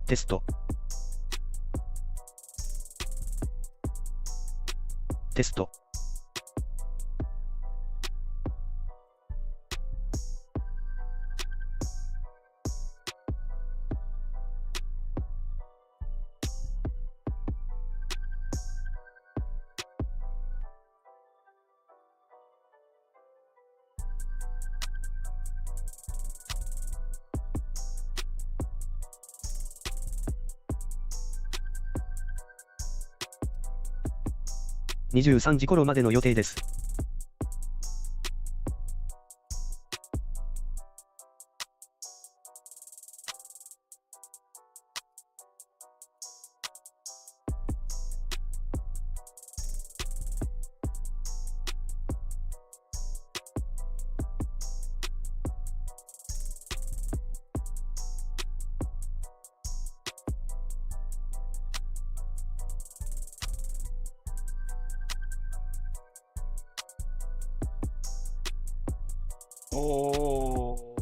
テストテスト23時頃までの予定です。おー。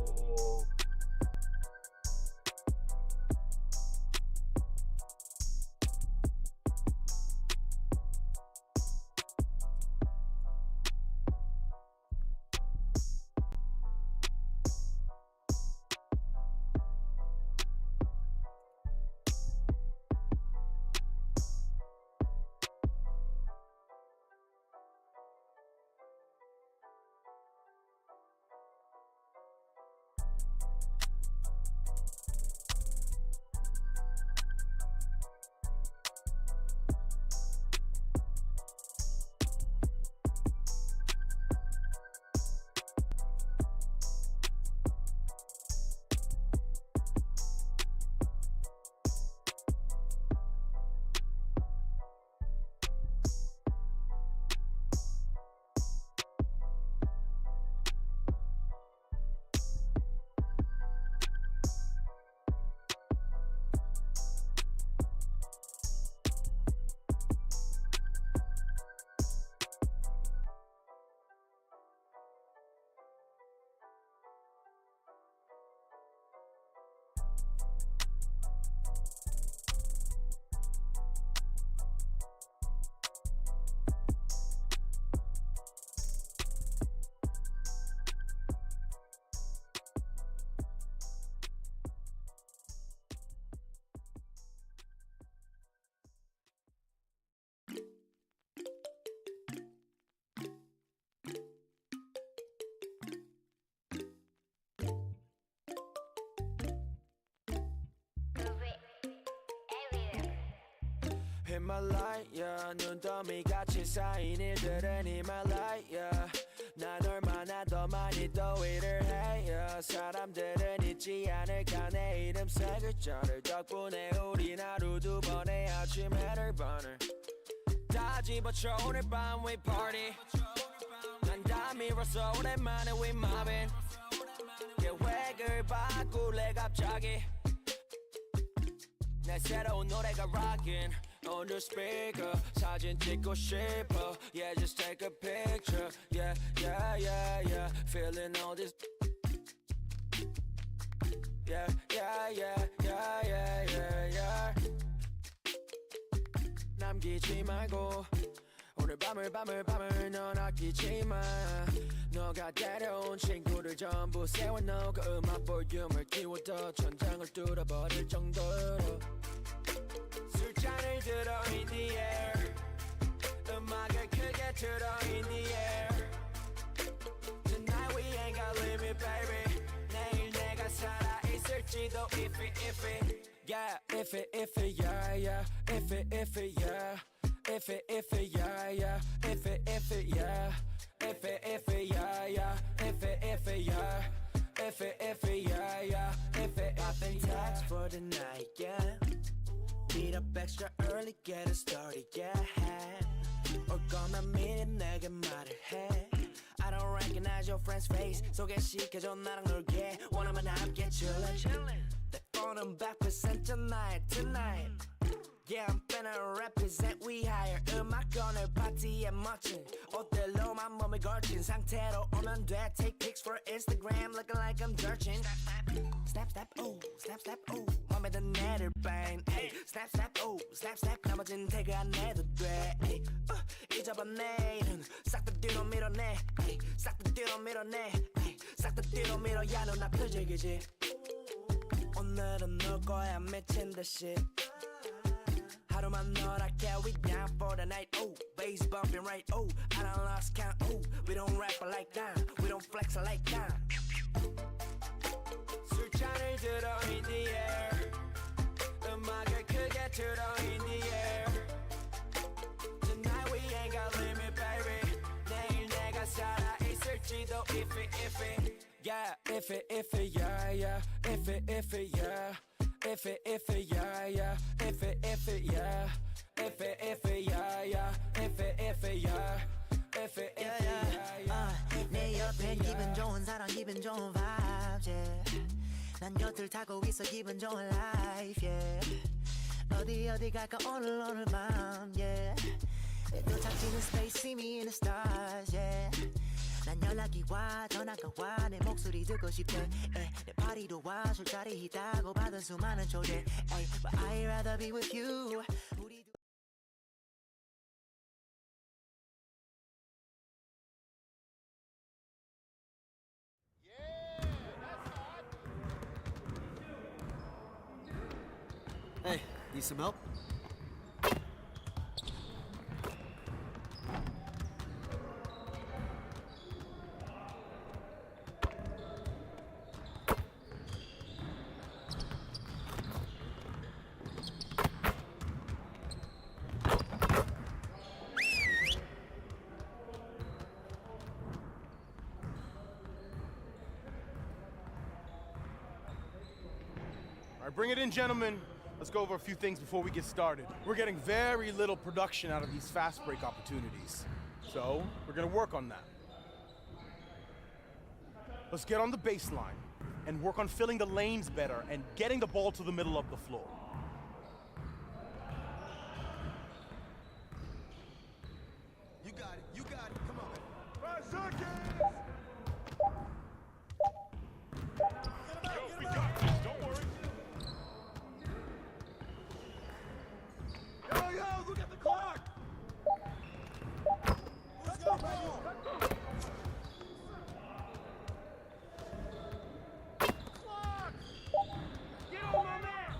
Himalaya 눈더미같이 쌓인 일들은 Himalaya 난 얼마나 더 많이 더위를 해요 사람들은 잊지 않을까 내 이름 세 글자를 덕분에 우린 하루 두 번의 아침 해를 버는 다 집어쳐 오늘 밤 we party 난 다 밀었어 오랜만에 we mobbing 계획을 바꿀래 갑자기 내 새로운 노래가 rockin' on the speaker 사진 찍고 싶어 yeah just take a picture yeah yeah yeah yeah feeling all this yeah yeah yeah yeah yeah yeah yeah 남기지 말고 오늘 밤을 넌 아끼지 마 너가 데려온 친구들 전부 세워놓고 음악 볼륨을 키워도 천장을 뚫어버릴 정도로 술잔을 들어 in the air 음악을 크게 틀어 in the air Tonight we ain't got limit baby 내일 내가 살아있을지도 iffy yeah iffy yeah yeah iffy yeah iffy yeah yeah iffy yeah iffy yeah yeah iffy yeah iffy yeah yeah I've been taxed for the night yeah Meet up extra early, get it started, yeah 올 거면 미리 내게 말을 해 I don't recognize your friend's face 소개시켜줘 나랑 놀게 원하면 함께 chillin' 내 폰은 100% tonight Yeah, I'm finna represent we higher 음악 오늘 파티에 멋진 옷들로 막 맘 몸에 걸친 상태로 오면 돼 Take pics for Instagram looking like I'm searching Snap snap ooh snap snap ooh 맘에 든 애를 bang ay. Snap snap ooh snap snap 나머진 태그 안 해도 돼 ay. 잊어봐 내일은 싹 다 뒤로 밀어내 ay. 싹 다 뒤로 밀어내 ay. 싹 다 뒤로 밀어 야 눈앞을 즐기지 오늘은 놀 거야 미친 듯이 하루만 놀아게 we down for the night ooh bass bumping right ooh I done lost count ooh we don't rap like that we don't flex like that 술잔을 들어 in the air 음악을 크게 틀어 in the air Tonight we ain't got limit baby 내일 내가 살아있을지도 if it yeah if it yeah yeah if it yeah if it yeah yeah if it yeah if it yeah yeah if it yeah if it yeah yeah 내 옆엔 기분 좋은 사람 기분 좋은 vibes yeah 난 곁을 타고 있어 기분 좋은 life yeah 어디 갈까 오늘 밤 yeah 또 잡히는 space see me in the stars yeah 난 연락이 와 전화가 와 내 목소리 듣고 싶대 내 파티도 와 술자리 있다고 받은 수많은 초대 But I'd rather be with you 우리 Hey, need some help? All right, bring it in, gentlemen. Let's go over a few things before we get started. We're getting very little production out of these fast break opportunities. So, we're gonna work on that. Let's get on the baseline and work on filling the lanes better and getting the ball to the middle of the floor. You got it, come on. 5 seconds! Look at the clock! Let's go, baby! Clock! Get on my man!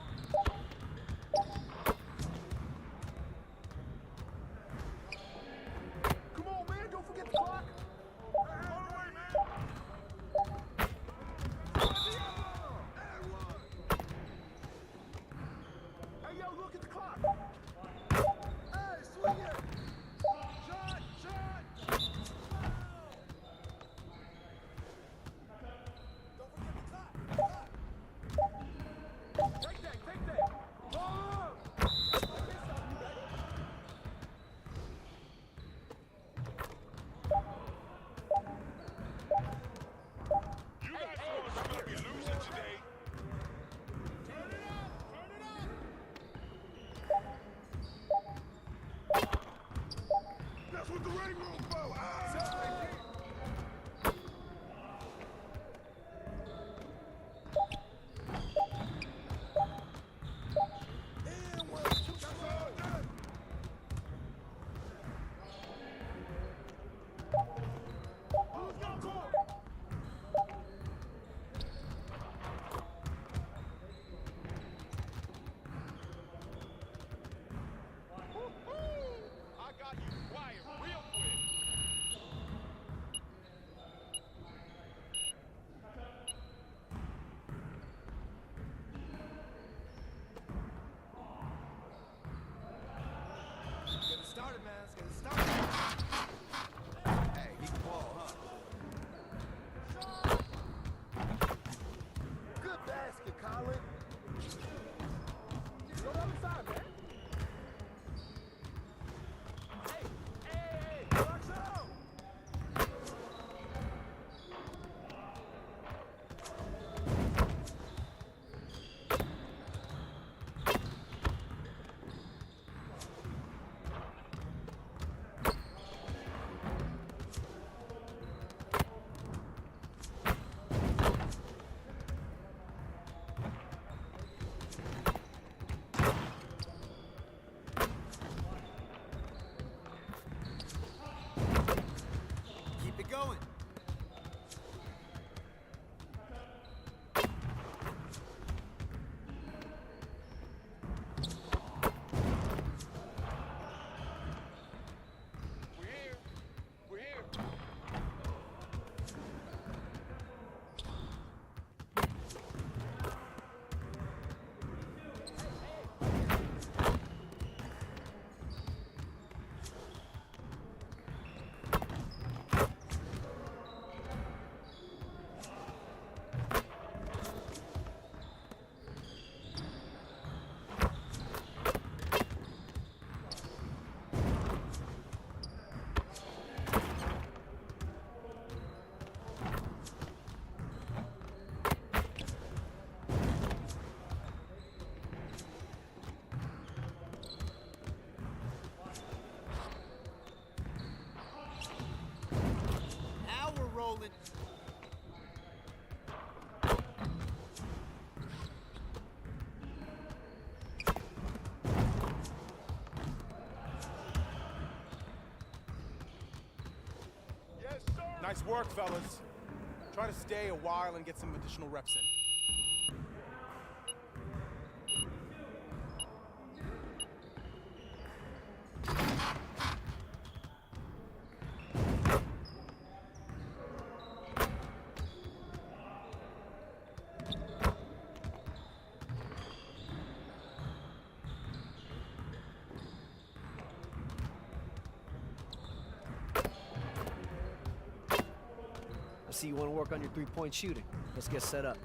Come on, man, don't forget the clock! Out of the way, man! Hey, yo, look at the clock! Hey, swing it! Shot! Shot! Don't forget the clock! Take that! Oh! rolling. Nice work, fellas. Try to stay a while and get some additional reps in. I see you want to work on your three-point shooting. Let's get set up.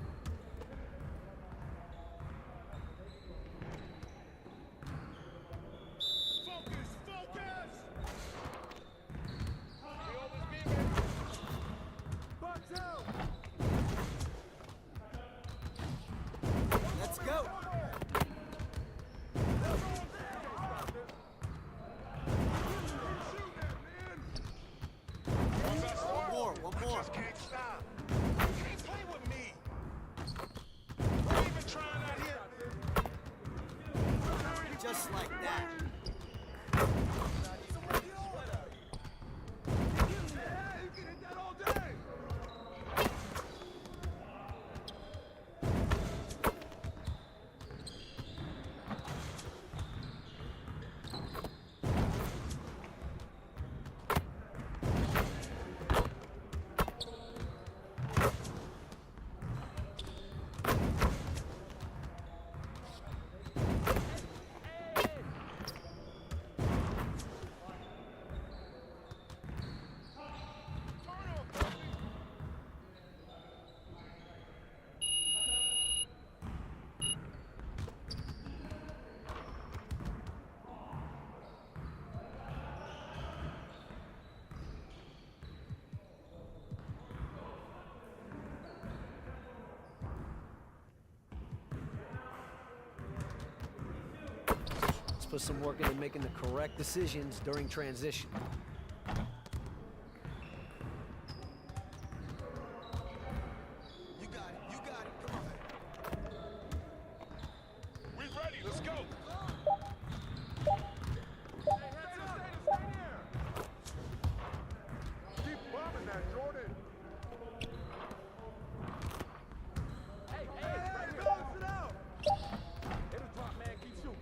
Let's go. One more. Just can't stop. Can't play with me. What are you even trying out here? Just like that. You can hit that all day. Let's put some work into making the correct decisions during transition. You got it. You got it. Come on. We ready. Let's go. Keep bombing that, Jordan. Hey, balance it out. It'll drop, man. Keep shooting.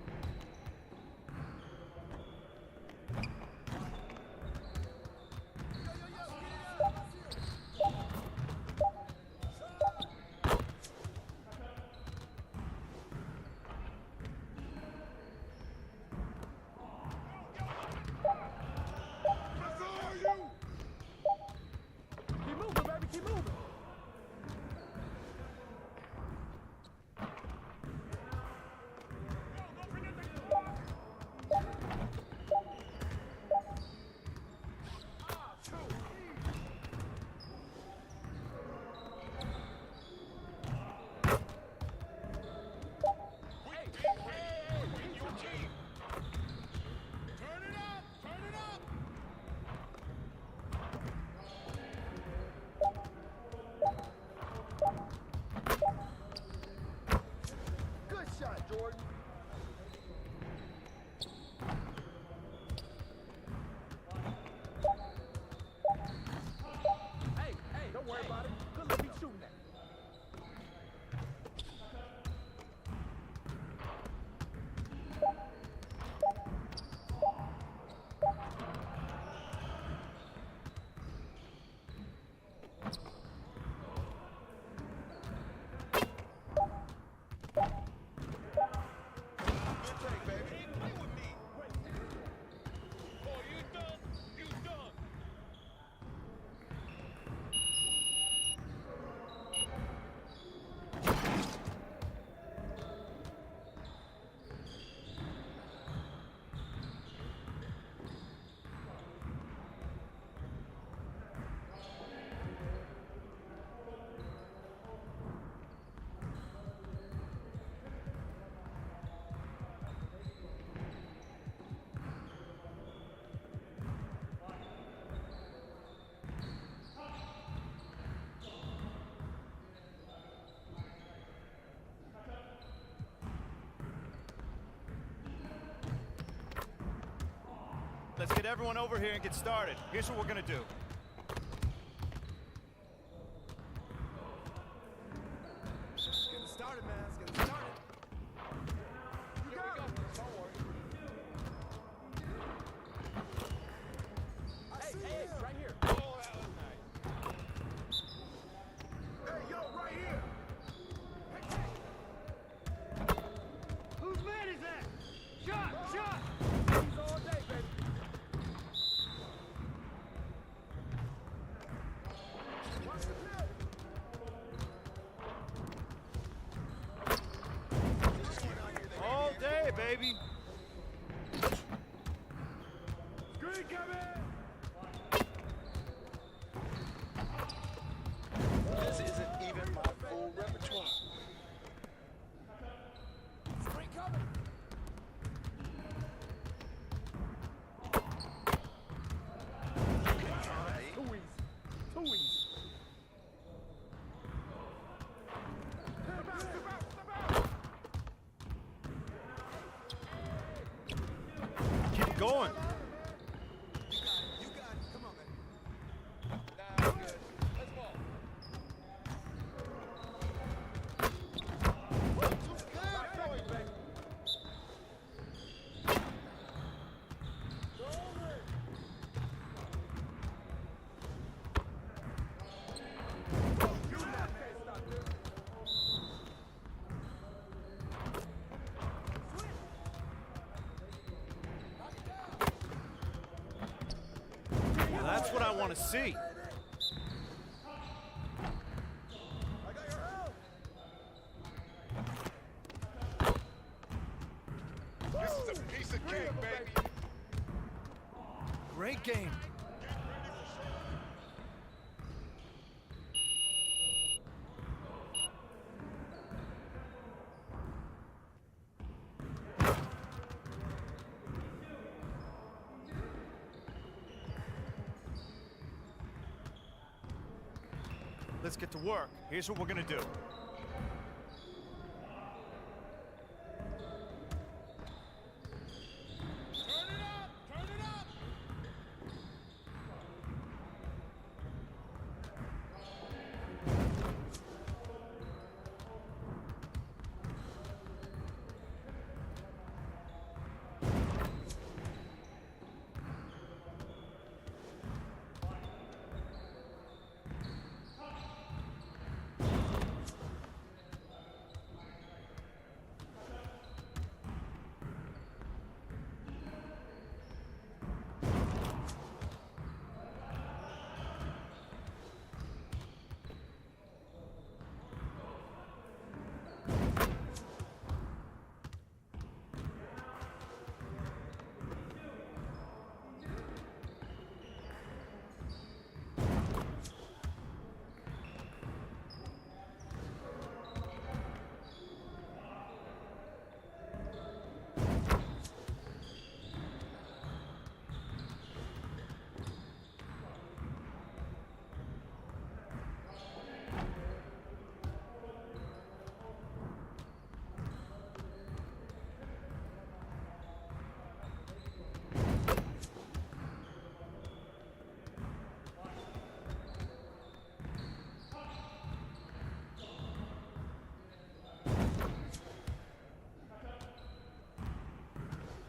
everyone over here and get started. Here's what we're gonna do. Getting started, man. It's getting started. You got it. Don't worry. Hey, right here. Oh, that was nice. Hey, yo, right here. Hey. Whose man is that? Shot! Shot! He's all day, baby. Watch the play. All day, baby. Screen coming! This isn't even my full repertoire. Screen coming! Too easy. Too easy. Step out, step out, step out! Keep going. You got it. Come on, man. Nah, I'm good. Let's ball. Good, baby. You not can't stop this. Well, that's what I want to see. I got your help. This is a piece of cake, baby. Great game. Let's get to work. Here's what we're gonna do. Turn it up! Turn it up!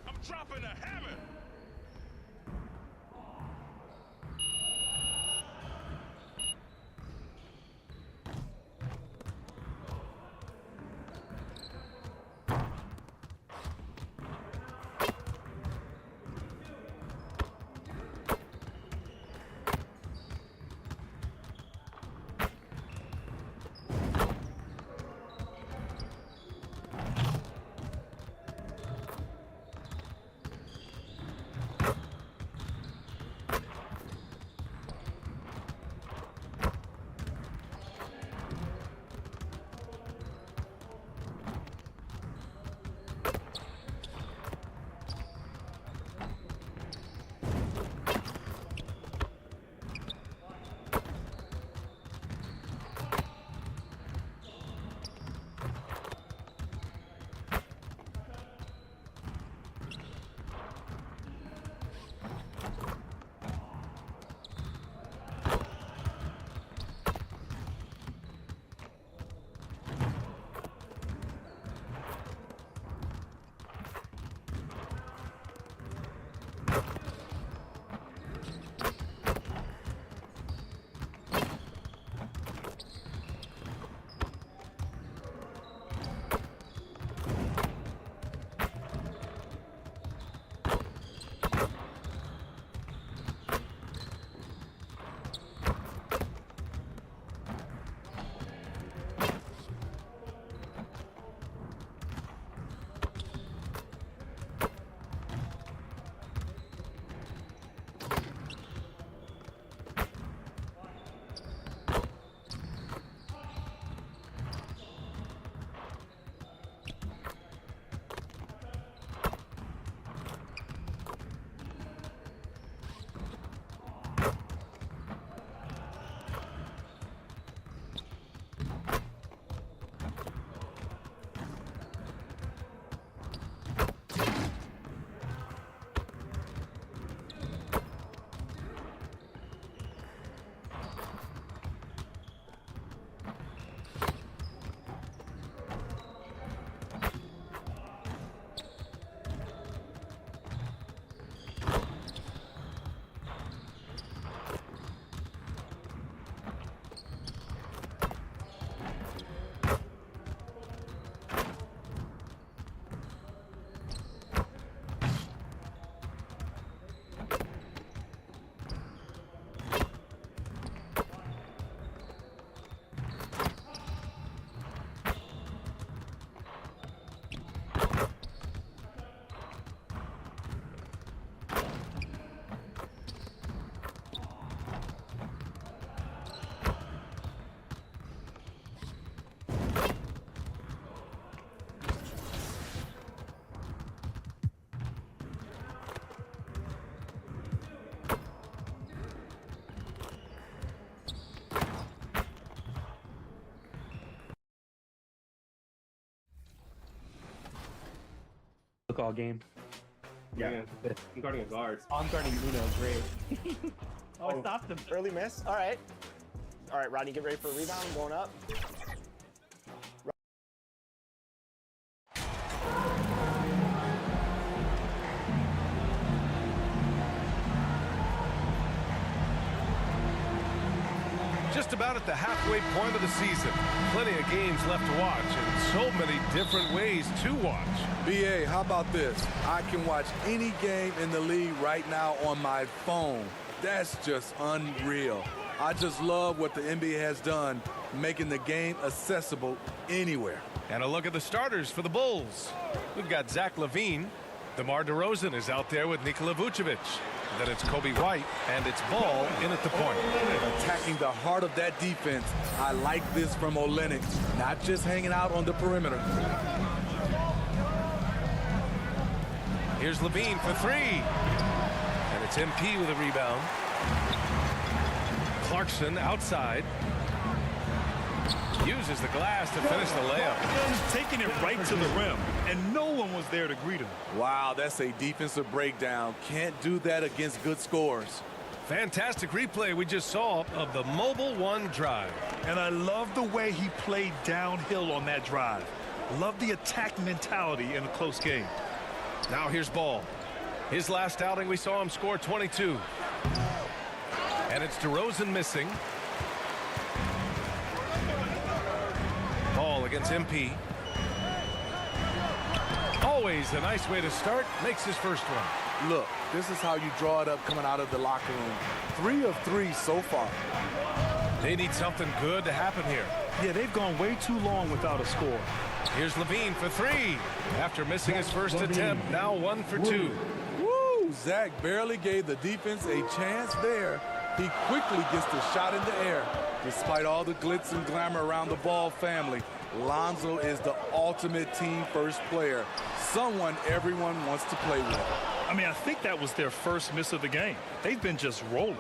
I'm dropping a hammer. took all game. Yeah. I'm guarding a guard. I'm guarding Uno. Great. I stopped him. Early miss. All right. All right, Rodney, get ready for a rebound. Going up. Just about at the halfway point of the season. Plenty of games left to watch and so many different ways to watch. BA, how about this? I can watch any game in the league right now on my phone. That's just unreal. I just love what the NBA has done, making the game accessible anywhere. And a look at the starters for the Bulls. We've got Zach LaVine. DeMar DeRozan is out there with Nikola Vucevic. Then it's Kobe White, and it's Ball in at the point. Attacking the heart of that defense. I like this from Olynyk, not just hanging out on the perimeter. Here's LaVine for three. And it's MP with a rebound. Clarkson outside. Uses the glass to finish the layup. He's taking it right to the rim, and no one was there to greet him. Wow, that's a defensive breakdown. Can't do that against good scores. Fantastic replay we just saw of the Mobile One drive. And I love the way he played downhill on that drive. Love the attack mentality in a close game. Now here's Ball. His last outing, we saw him score 22. And it's DeRozan missing. Ball against MP. Always a nice way to start. Makes his first one. Look, this is how you draw it up coming out of the locker room. 3 of 3 so far. They need something good to happen here. Yeah, they've gone way too long without a score. Here's LaVine for three. After missing his first attempt, now 1 for 2. Woo! Zach barely gave the defense a chance there. He quickly gets the shot in the air. Despite all the glitz and glamour around the Ball family, Lonzo is the ultimate team first player. Someone everyone wants to play with. I mean, I think that was their first miss of the game. They've been just rolling.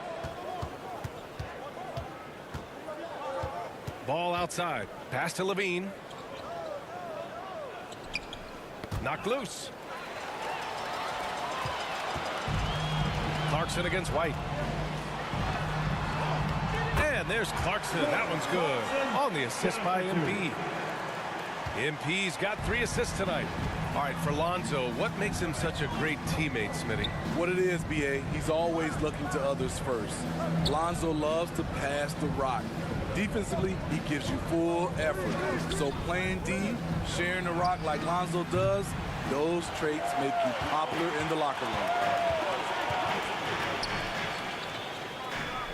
Ball outside. Pass to LaVine. Knocked loose. Clarkson against White. And there's Clarkson. That one's good. On the assist by MP. MP's got 3 assists tonight. All right, for Lonzo, what makes him such a great teammate, Smitty? What it is, BA, he's always looking to others first. Lonzo loves to pass the rock. Defensively, he gives you full effort. So playing D, sharing the rock like Lonzo does, those traits make you popular in the locker room.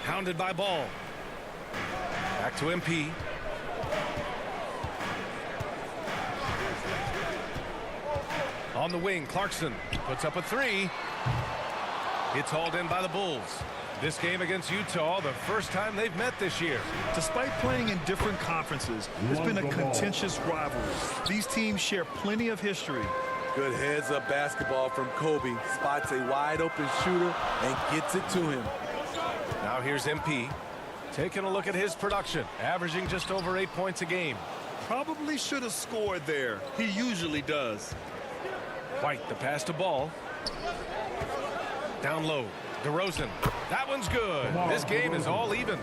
Hounded by Ball. Back to MP. On the wing, Clarkson puts up a 3. It's hauled in by the Bulls. This game against Utah, the first time they've met this year. Despite playing in different conferences, it's been a contentious rivalry. These teams share plenty of history. Good heads-up basketball from Kobe. Spots a wide-open shooter and gets it to him. Now here's MP. Taking a look at his production, averaging just over 8 points a game. Probably should have scored there. He usually does. White, the pass to Ball. Down low, DeRozan. That one's good. This game is all even.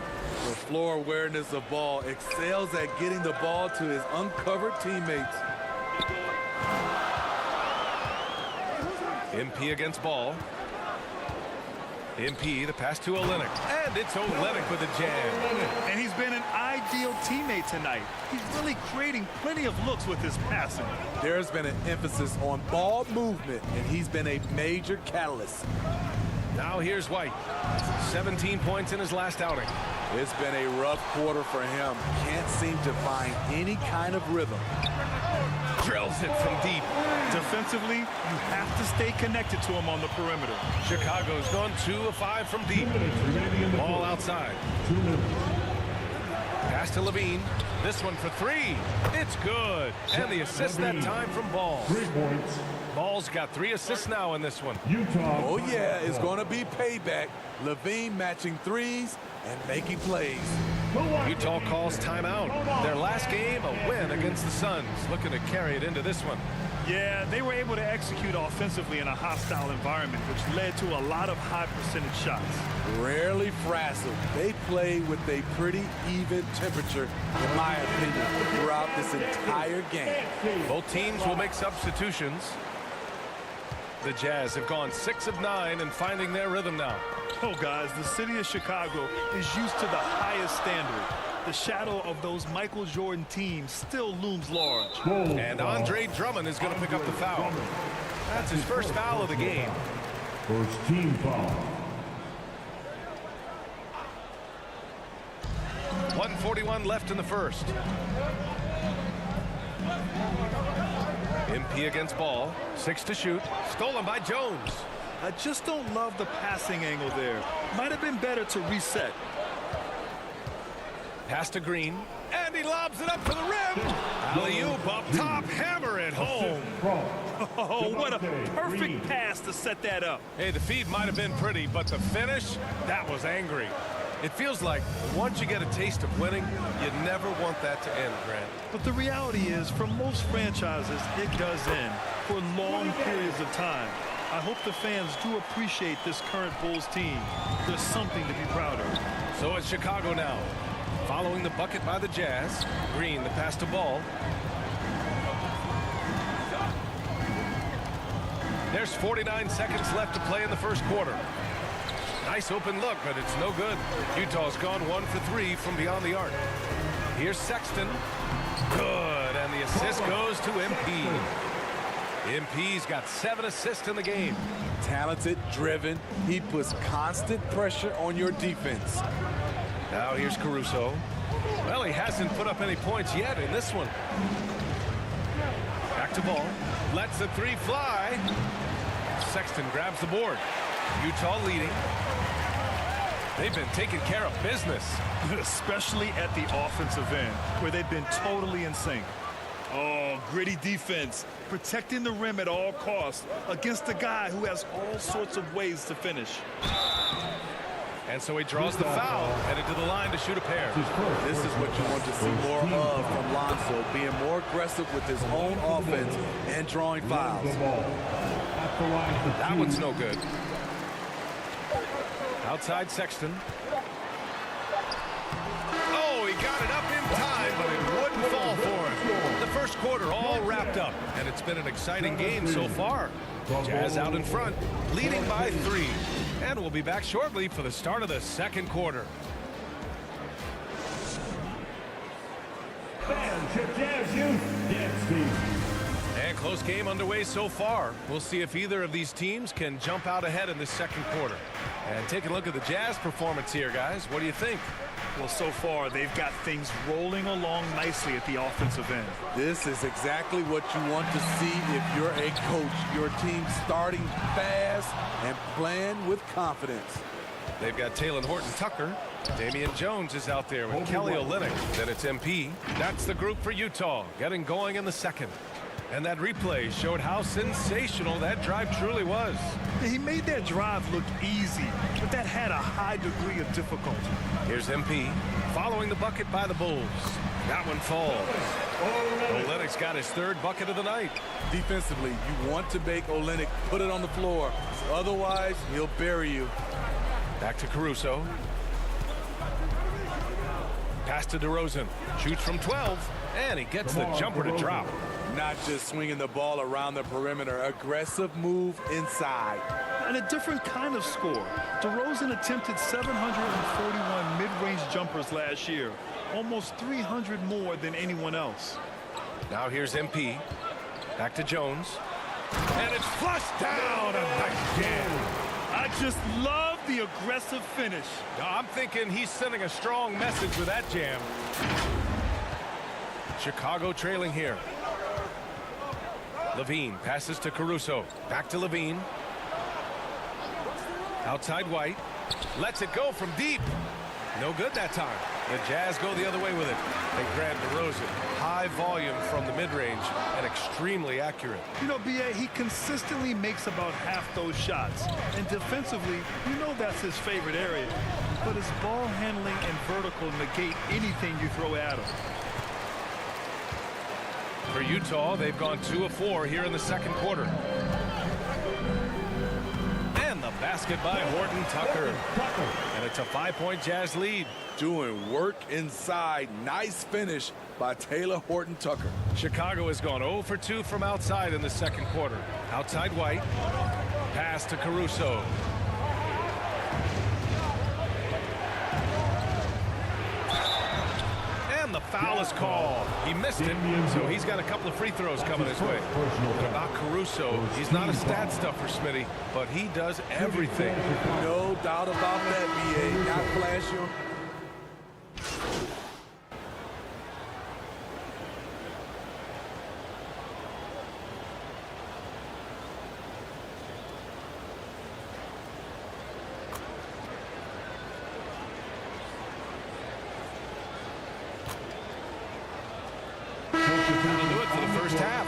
The floor awareness of Ball excels at getting the ball to his uncovered teammates. MP against Ball. MP, the pass to Olynyk. And it's Olynyk with a jam. And he's been an ideal teammate tonight. He's really creating plenty of looks with his passing. There's been an emphasis on ball movement, and he's been a major catalyst. Now here's White. 17 points in his last outing. It's been a rough quarter for him. Can't seem to find any kind of rhythm. Drills it from deep. Defensively, you have to stay connected to him on the perimeter. Chicago's gone 2 of 5 from deep. Ball outside. Pass to LaVine. This one for 3. It's good. And the assist that time from Ball. 3 points. Ball's got 3 assists now in this one. Utah. Oh, yeah, it's going to be payback. LaVine matching threes and making plays. Utah calls timeout. Their last game, a win against the Suns. Looking to carry it into this one. Yeah, they were able to execute offensively in a hostile environment, which led to a lot of high percentage shots. Rarely frazzled. They play with a pretty even temperature, in my opinion, throughout this entire game. Both teams will make substitutions. The Jazz have gone 6 of 9 and finding their rhythm now. Oh, guys, the city of Chicago is used to the highest standard. The shadow of those Michael Jordan teams still looms large. And Andre Drummond is going to pick up the foul. That's his first foul of the game. First team foul. 1:41 left in the first. MP against ball. 6 to shoot. Stolen by Jones. I just don't love the passing angle there. Might have been better to reset. Pass to Green. And he lobs it up for the rim. Alley-oop up top. Hammer it home. Oh, what a perfect pass to set that up. Hey, the feed might have been pretty, but the finish, that was angry. It feels like once you get a taste of winning, you never want that to end, Grant. But the reality is, for most franchises, it does end for long periods of time. I hope the fans do appreciate this current Bulls team. There's something to be proud of. So it's Chicago now. Following the bucket by the Jazz. Green, the pass to Ball. There's 49 seconds left to play in the first quarter. Nice open look, but it's no good. Utah's gone 1 for 3 from beyond the arc. Here's Sexton. Good, and the assist goes to MP. MP's got 7 assists in the game. Talented, driven. He puts constant pressure on your defense. Now here's Caruso. Well, he hasn't put up any points yet in this one. Back to Ball. Lets the 3 fly. Sexton grabs the board. Utah leading. They've been taking care of business. Especially at the offensive end, where they've been totally in sync. Oh, gritty defense, protecting the rim at all costs against a guy who has all sorts of ways to finish. And so he draws the foul, headed to the line to shoot a pair. This is what you want to see more of from Lonzo, being more aggressive with his own offense and drawing fouls. That one's no good. Outside Sexton. Oh, he got it up in time, but it wouldn't fall for him. The first quarter all wrapped up, and it's been an exciting game so far. Jazz out in front, leading by 3. And we'll be back shortly for the start of the second quarter. And close game underway so far. We'll see if either of these teams can jump out ahead in this second quarter. And take a look at the Jazz performance here, guys. What do you think? Well, so far, they've got things rolling along nicely at the offensive end. This is exactly what you want to see if you're a coach. Your team starting fast and playing with confidence. They've got Talen Horton-Tucker. Damian Jones is out there with Kelly Olynyk. Then it's MP. That's the group for Utah, getting going in the second. And that replay showed how sensational that drive truly was. He made that drive look easy, but that had a high degree of difficulty. Here's MP following the bucket by the Bulls. That one falls. Olynyk's got his 3rd bucket of the night. Defensively, you want to make Olynyk put it on the floor. Otherwise, he'll bury you. Back to Caruso. Pass to DeRozan. Shoots from 12, and he gets the jumper to drop. Not just swinging the ball around the perimeter. Aggressive move inside. And a different kind of score. DeRozan attempted 741 mid-range jumpers last year. Almost 300 more than anyone else. Now here's MP. Back to Jones. And it's flushed down. A nice jam. I just love the aggressive finish. I'm thinking he's sending a strong message with that jam. Chicago trailing here. Levine passes to Caruso. Back to Levine. Outside White. Lets it go from deep. No good that time. The Jazz go the other way with it. They grab DeRozan. High volume from the mid-range and extremely accurate. You know, B.A., he consistently makes about half those shots. And defensively, you know that's his favorite area. But his ball handling and vertical negate anything you throw at him. For Utah, they've gone 2 of 4 here in the second quarter. And the basket by Horton Tucker. And it's a 5-point Jazz lead. Doing work inside. Nice finish by Taylor Horton Tucker. Chicago has gone 0 for 2 from outside in the second quarter. Outside White. Pass to Caruso. And the foul is called. He missed it, so he's got a couple of free throws coming his way. But about Caruso, he's not a stat stuffer, Smitty, but he does everything. No doubt about that, BA. Not flashy. That'll do it for the first half.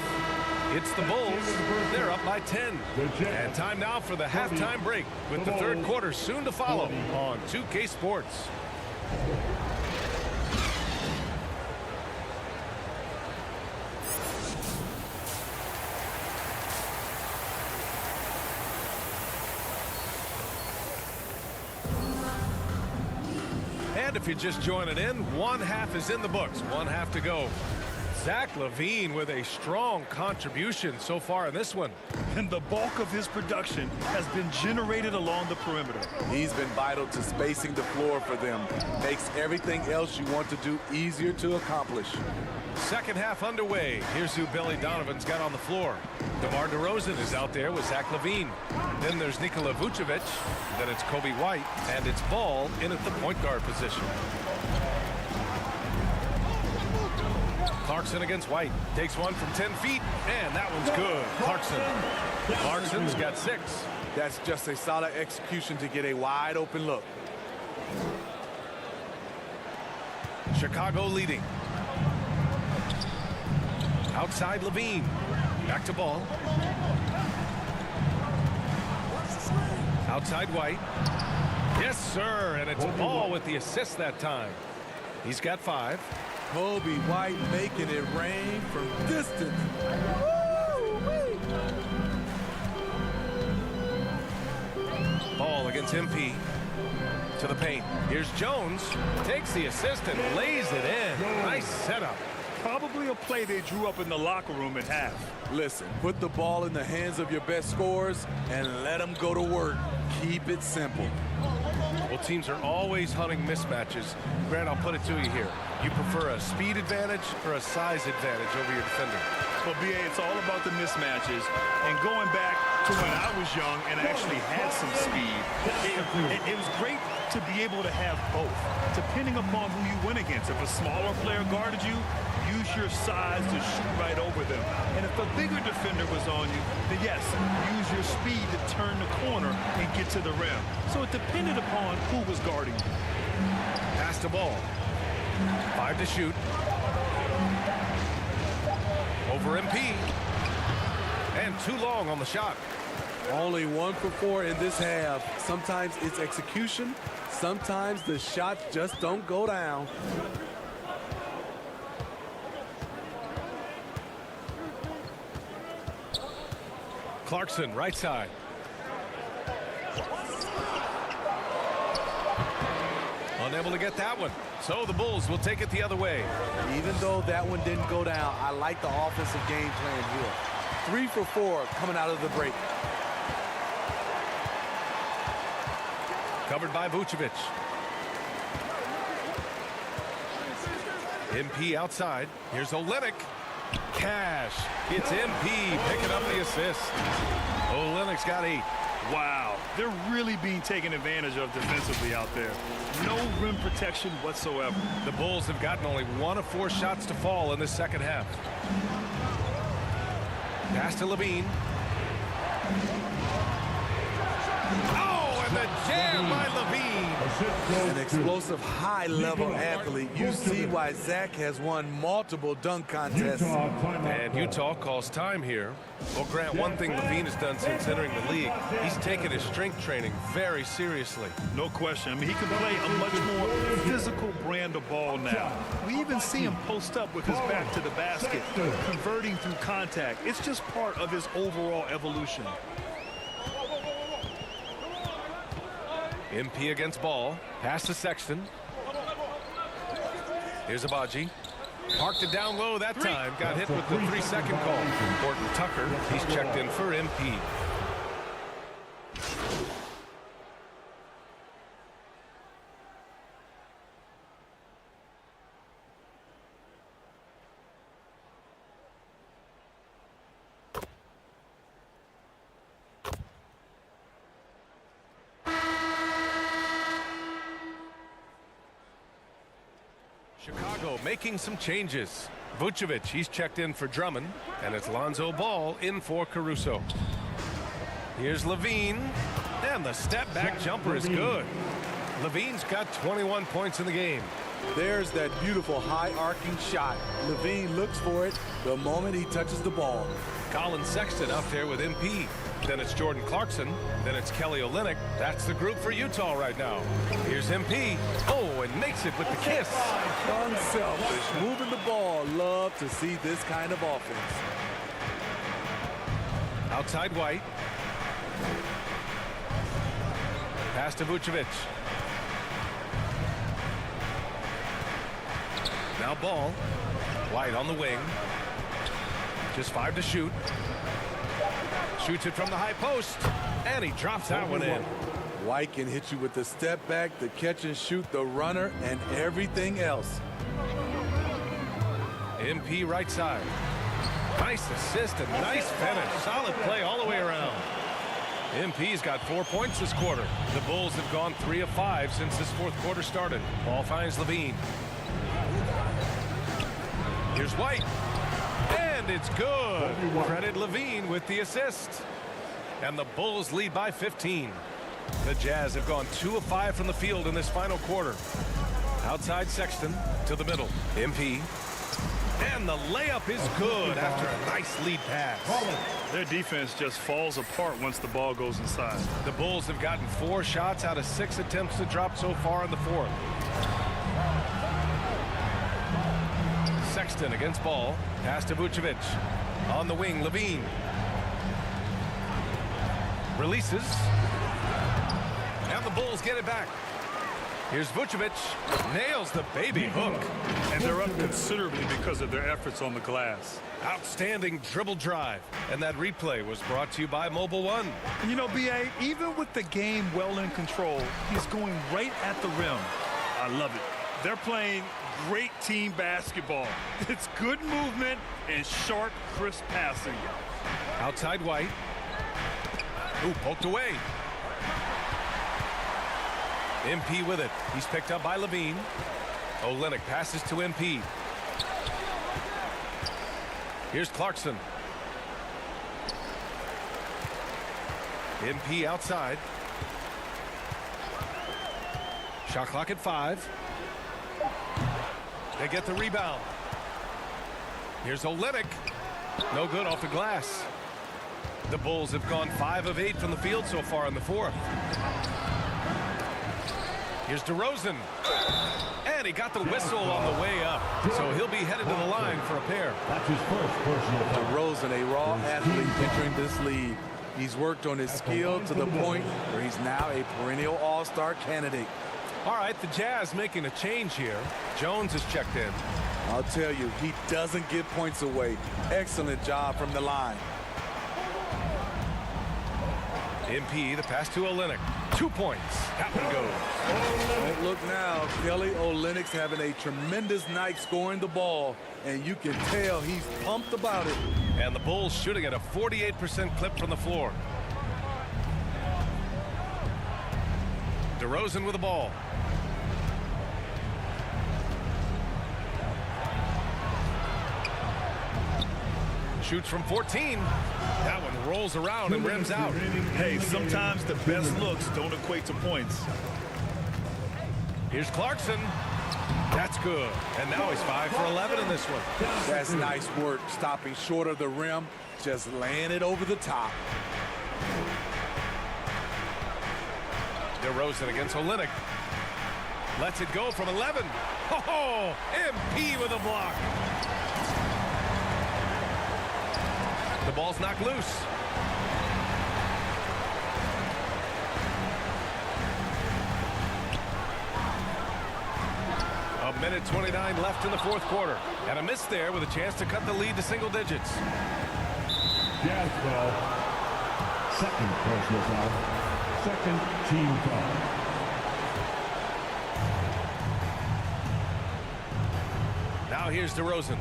It's the Bulls. They're up by 10. And time now for the halftime break with the third quarter soon to follow on 2K Sports. And if you're just joining in, one half is in the books. One half to go. Zach LaVine with a strong contribution so far in this one. And the bulk of his production has been generated along the perimeter. He's been vital to spacing the floor for them. Makes everything else you want to do easier to accomplish. Second half underway. Here's who Billy Donovan's got on the floor. DeMar DeRozan is out there with Zach LaVine. Then there's Nikola Vucevic. Then it's Kobe White. And it's Ball in at the point guard position. Clarkson against White. Takes one from 10 feet, and that one's good. Clarkson's got 6. That's just a solid execution to get a wide open look. Chicago leading. Outside LaVine. Back to Ball. Outside White. Yes, sir, and it's Ball with the assist that time. He's got 5. Kobe White making it rain from distance. Ball against MP. To the paint. Here's Jones. Takes the assist and lays it in. Nice setup. Probably a play they drew up in the locker room at half. Listen, put the ball in the hands of your best scorers and let them go to work. Keep it simple. Well, teams are always hunting mismatches. Grant, I'll put it to you here. You prefer a speed advantage or a size advantage over your defender? Well, BA, it's all about the mismatches. And going back to when I was young and actually had some speed, it was great to be able to have both, depending upon who you went against. If a smaller player guarded you, use your size to shoot right over them. And if a bigger defender was on you, then yes, use your speed to turn the corner and get to the rim. So it depended upon who was guarding you. Pass the ball. 5 to shoot. Over MP. And too long on the shot. Only 1 for 4 in this half. Sometimes it's execution. Sometimes the shots just don't go down. Clarkson, right side. Unable to get that one. So the Bulls will take it the other way. Even though that one didn't go down, I like the offensive game plan here. 3 for 4 coming out of the break. Covered by Vucevic. MP outside. Here's Olynyk. Cash. It's MP picking up the assist. Olynyk's got 8. Wow, they're really being taken advantage of defensively out there. No rim protection whatsoever. The Bulls have gotten only 1 of 4 shots to fall in this second half. Pass to LaVine. Oh, and the jam by Levine. An explosive, high-level athlete. You see why Zach has won multiple dunk contests. And Utah calls time here. Well, Grant, one thing Levine has done since entering the league, he's taken his strength training very seriously. No question. I mean, he can play a much more physical brand of ball now. We even see him post up with his back to the basket, converting through contact. It's just part of his overall evolution. MP against Ball. Pass to Sexton. Here's Abaji. Parked it down low that time. Got hit with the 3-second call. Horton Tucker, he's checked in for MP. Chicago making some changes. Vucevic, he's checked in for Drummond, and it's Lonzo Ball in for Caruso. Here's Levine, and the step-back jumper is good. Levine's got 21 points in the game. There's that beautiful high-arcing shot. Levine looks for it the moment he touches the ball. Colin Sexton out there with MP. Then it's Jordan Clarkson. Then it's Kelly Olynyk. That's the group for Utah right now. Here's MP. Oh, and makes it with the kiss. Unselfish, moving the ball. Love to see this kind of offense. Outside White. Pass to Vucevic. Now Ball. White on the wing. Just 5 to shoot. Shoots it from the high post. And he drops that one in. White can hit you with the step back, the catch and shoot, the runner, and everything else. MP right side. Nice assist and nice finish. Solid play all the way around. MP's got 4 points this quarter. The Bulls have gone 3 of 5 since this fourth quarter started. Ball finds Levine. Here's White. And it's good. Credit Levine with the assist. And the Bulls lead by 15. The Jazz have gone 2 of 5 from the field in this final quarter. Outside Sexton to the middle. MP. And the layup is good after a nice lead pass. Their defense just falls apart once the ball goes inside. The Bulls have gotten 4 shots out of 6 attempts to drop so far in the fourth. Sexton against Ball. Pass to Vucevic. On the wing, Levine. Releases. And the Bulls get it back. Here's Vucevic. Nails the baby hook. And they're up considerably because of their efforts on the glass. Outstanding dribble drive. And that replay was brought to you by Mobile One. And you know, B.A., even with the game well in control, he's going right at the rim. I love it. They're playing great team basketball. It's good movement and sharp, crisp passing. Outside White. Ooh, poked away. MP with it. He's picked up by Levine. Olynyk passes to MP. Here's Clarkson. MP outside. Shot clock at 5. They get the rebound. Here's Olynyk. No good off the glass. The Bulls have gone 5 of 8 from the field so far in the fourth. Here's DeRozan. And he got the whistle on the way up. So he'll be headed to the line for a pair. That's his first personal foul. DeRozan, a raw athlete entering this league. He's worked on his skill to the point where he's now a perennial all-star candidate. All right, the Jazz making a change here. Jones is checked in. I'll tell you, he doesn't give points away. Excellent job from the line. MP, the pass to Olynyk. 2 points. That one goes. Don't look now. Kelly Olynyk's having a tremendous night scoring the ball, and you can tell he's pumped about it. And the Bulls shooting at a 48% clip from the floor. DeRozan with the ball. Shoots from 14. That one rolls around and rims out. Hey, sometimes the best looks don't equate to points. Here's Clarkson. That's good. And now he's 5 for 11 in this one. That's nice work, stopping short of the rim, just laying it over the top. DeRozan against Olynyk. Lets it go from 11. Oh, MP with a block. The ball's knocked loose. A minute 29 left in the fourth quarter. And a miss there with a chance to cut the lead to single digits. Jazz foul. Second personal foul. Second team foul. Now here's DeRozan.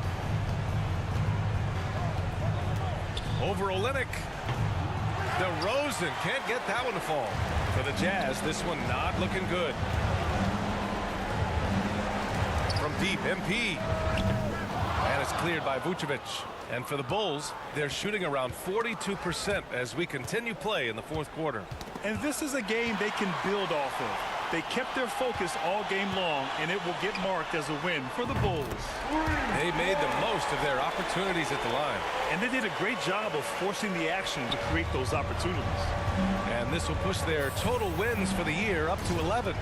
Over Olynyk. DeRozan can't get that one to fall. For the Jazz, this one not looking good. From deep, MP. And it's cleared by Vucevic. And for the Bulls, they're shooting around 42% as we continue play in the fourth quarter. And this is a game they can build off of. They kept their focus all game long, and it will get marked as a win for the Bulls. They made the most of their opportunities at the line. And they did a great job of forcing the action to create those opportunities. And this will push their total wins for the year up to 11.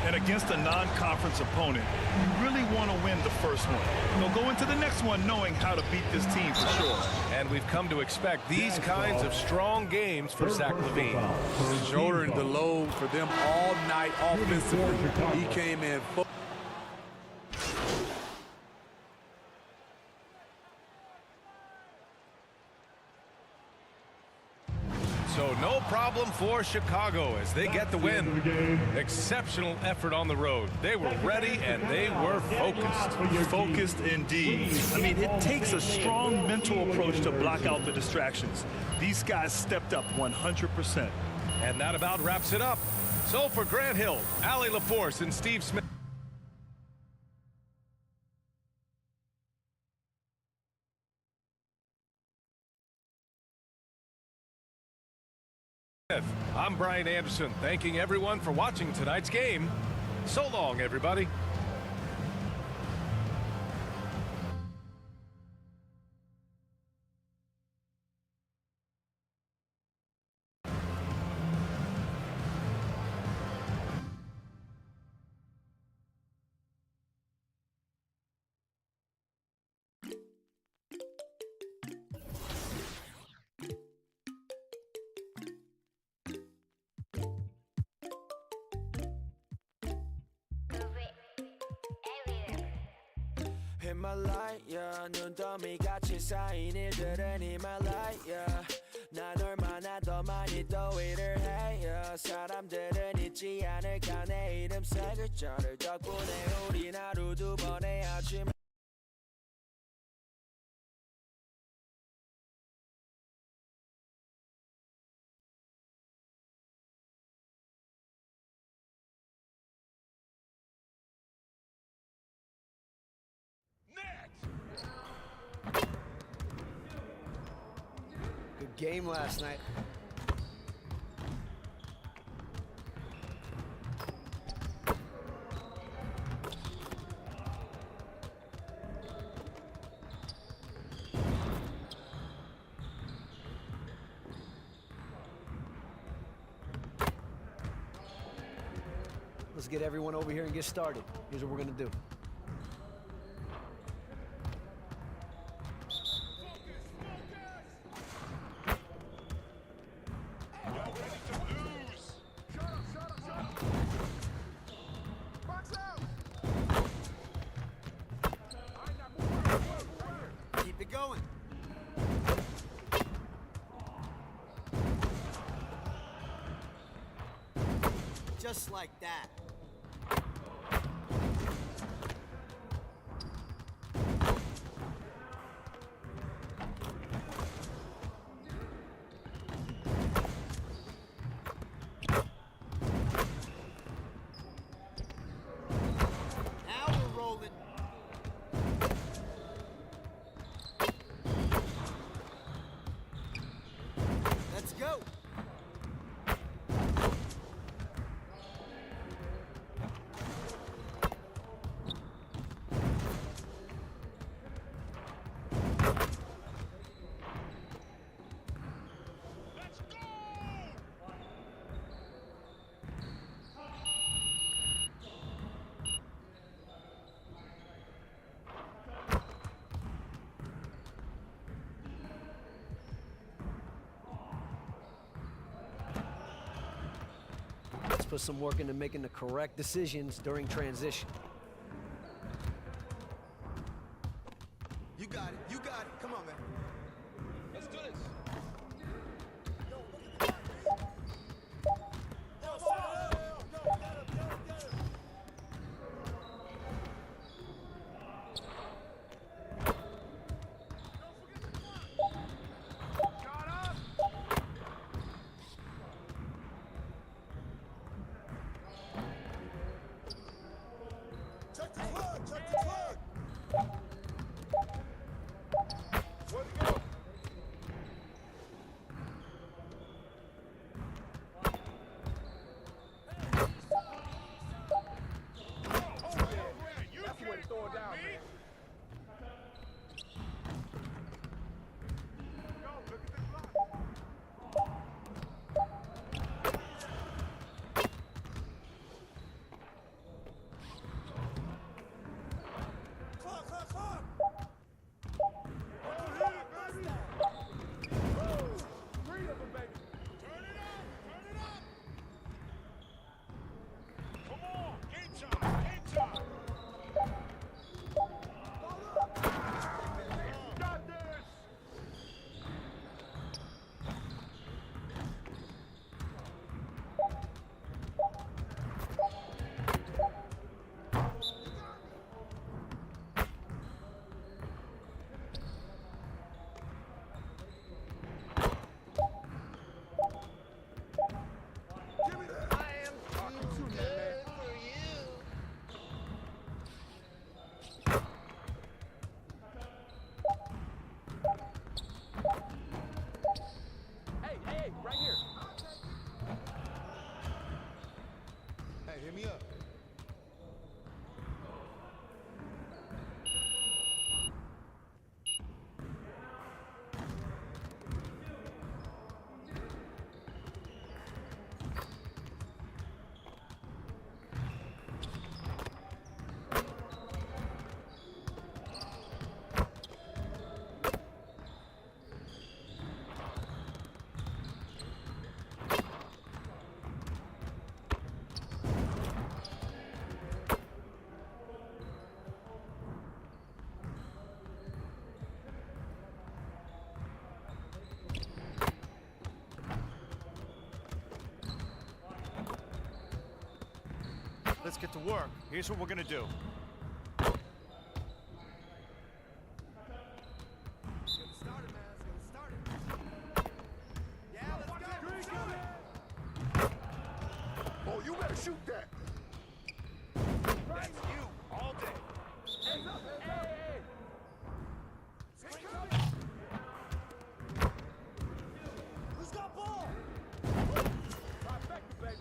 And against a non-conference opponent, you really want to win the first one. They'll go into the next one knowing how to beat this team for sure. And we've come to expect these kinds of strong games for Zach LaVine. Shouldering the load for them all night offensively. He came in full. So no problem for Chicago as they get the win. Exceptional effort on the road. They were ready and they were focused. Focused indeed. I mean, it takes a strong mental approach to block out the distractions. These guys stepped up 100%. And that about wraps it up. So for Grant Hill, Allie LaForce, and Steve Smith. I'm Brian Anderson, thanking everyone for watching tonight's game. So long, everybody. Himalaya 눈더미 같이 쌓인 일들은 Himalaya 난 얼마나 더 많이 더 일을 해요 사람들은 잊지 않을까 내 이름 세 글자를 덕분에 우린 하루 두 번의 아침 Good game last night. Let's get everyone over here and get started. Here's what we're gonna do. Keep it going. Just like that. Now we're rolling. put some work into making the correct decisions during transition. You got it. You got it. Come on, man. Let's do this. Check the plug. Check the plug. Where'd it go? That's the way to throw it down, man. Clock, clock, clock. Three of them, baby. Turn it up. Turn it up. Come on. Game time. Game time. Got this. Give me that. I am too good for you. Hey, hey, right here. Hey, hit me up. Let's get to work. Here's what we're gonna do. Let's get it started, man. Let's get it started. Yeah, let's go. Let's go. Oh, you better shoot that. That's you all day. Hands up, hands up. Screen coming. Who's got ball? Trifecta, baby.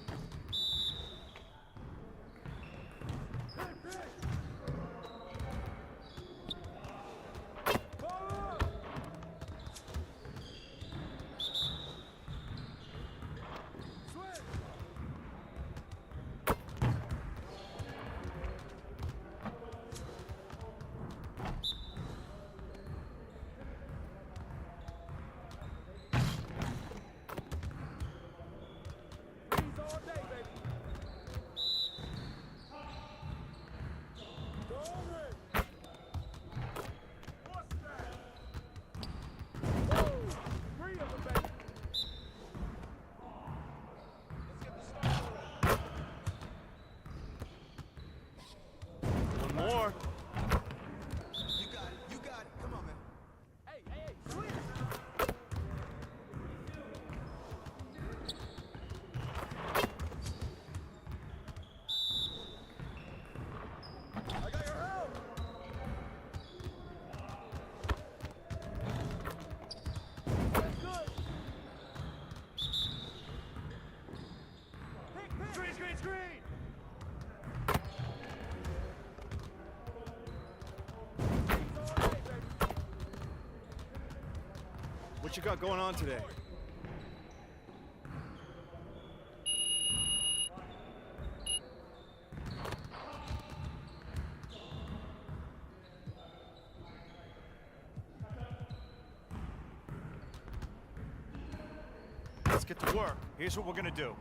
More. You got it. You got it. Come on, man. Hey, hey, hey, swing. I got your help. That's good. Screen, screen, screen. What you got going on today? Let's get to work. Here's what we're gonna do.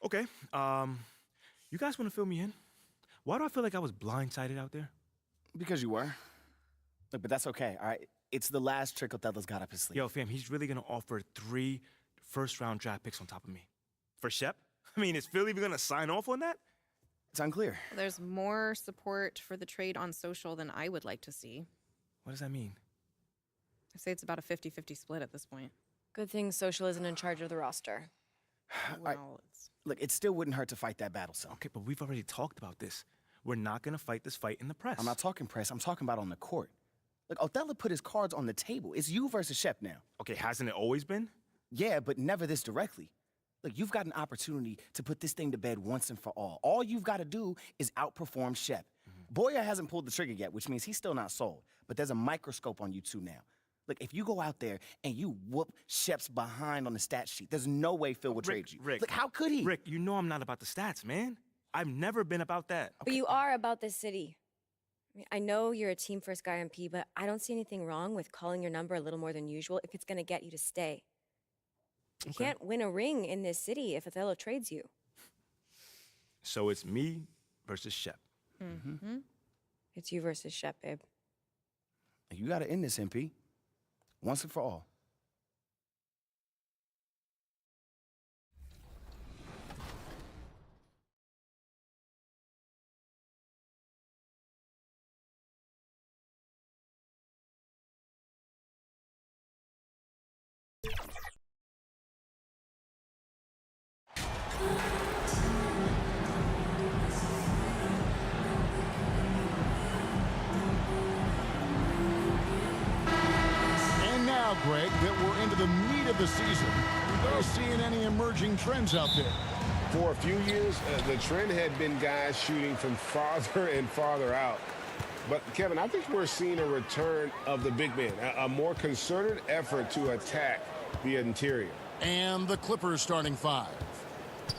Okay, you guys want to fill me in? Why do I feel like I was blindsided out there? Because you were. Look, but that's okay, all right? It's the last trick Othello's got up his sleeve. Yo, fam, he's really gonna offer 3 first-round draft picks on top of me. For Shep? I mean, is Philly gonna sign off on that? It's unclear. There's more support for the trade on social than I would like to see. What does that mean? I say it's about a 50-50 split at this point. Good thing social isn't in charge of the roster. Well, Look, it still wouldn't hurt to fight that battle, son. Okay, but we've already talked about this. We're not gonna fight this fight in the press. I'm not talking press. I'm talking about on the court. Look, Othello put his cards on the table. It's you versus Shep now. Okay, hasn't it always been? Yeah, but never this directly. Look, you've got an opportunity to put this thing to bed once and for all. All you've got to do is outperform Shep. Boyer hasn't pulled the trigger yet, which means he's still not sold. But there's a microscope on you two now. Look, if you go out there and you whoop Shep's behind on the stat sheet, there's no way Phil will trade you. Rick, look, how could he? Rick, you know I'm not about the stats, man. I've never been about that. But you are about this city. I mean, I know you're a team-first guy on P, but I don't see anything wrong with calling your number a little more than usual if it's going to get you to stay. You can't win a ring in this city if Othello trades you. So it's me versus Shep. Mm-hmm. It's you versus Shep, babe. You got to end this, MP. Once and for all. Greg, that we're into the meat of the season. Are you seeing any emerging trends out there? For a few years, the trend had been guys shooting from farther and farther out. But, Kevin, I think we're seeing a return of the big man, a more concerted effort to attack the interior. And the Clippers starting 5.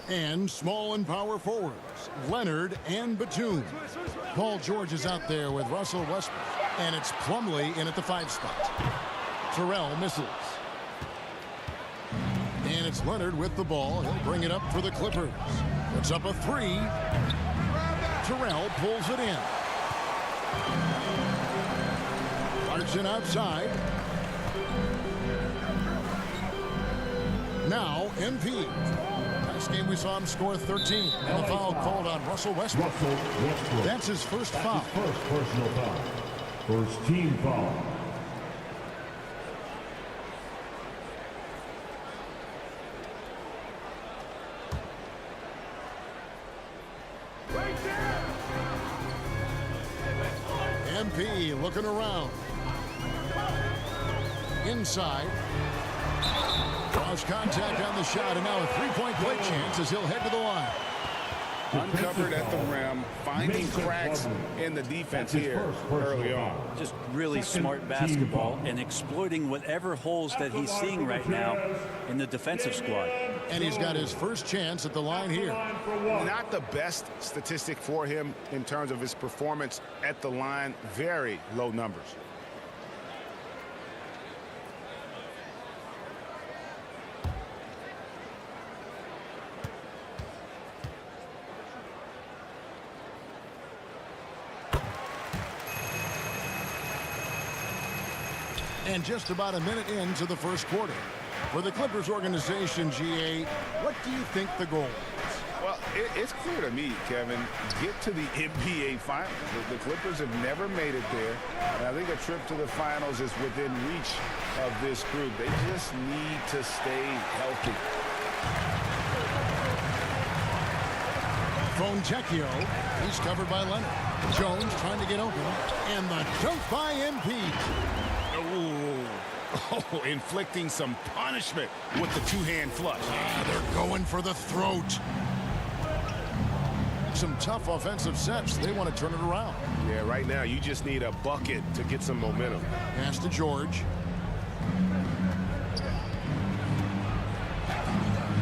And small and power forwards, Leonard and Batum. Paul George is out there with Russell Westbrook. And it's Plumlee in at the 5 spot. Terrell misses. And it's Leonard with the ball. He'll bring it up for the Clippers. It's up a 3. Terrell pulls it in. Clarkson outside. Now MP. Last game we saw him score 13. And the foul called on Russell Westbrook. That's his first foul. First personal foul. First team foul. MP looking around. Inside. Cross contact on the shot, and now a three-point play chance as he'll head to the line. Uncovered at the rim, finding cracks in the defense here early on. Just really smart basketball and exploiting whatever holes that he's seeing right now in the defensive squad. And he's got his first chance at the line here. Not the best statistic for him in terms of his performance at the line. Very low numbers. And just about a minute into the first quarter. For the Clippers organization, GA, what do you think the goal is? Well, it's clear to me, Kevin, get to the NBA Finals. The Clippers have never made it there. And I think a trip to the Finals is within reach of this group. They just need to stay healthy. Fontecchio, he's covered by Leonard. Jones trying to get open. And the dunk by MP. Oh, inflicting some punishment with the two-hand flush. They're going for the throat. Some tough offensive sets. They want to turn it around. Yeah, right now you just need a bucket to get some momentum. Pass to George.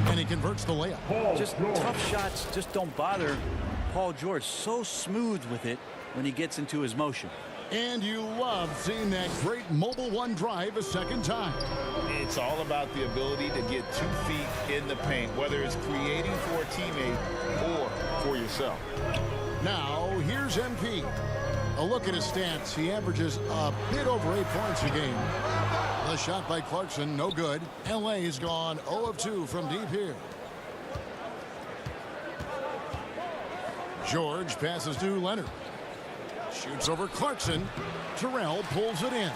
And he converts the layup. Just tough shots just don't bother Paul George. So smooth with it when he gets into his motion. And you love seeing that great mobile one drive a second time. It's all about the ability to get 2 feet in the paint, whether it's creating for a teammate or for yourself. Now, here's MP. A look at his stats. He averages a bit over 8 points a game. The shot by Clarkson, no good. LA has gone 0 of 2 from deep here. George passes to Leonard. Shoots over Clarkson. Terrell pulls it in.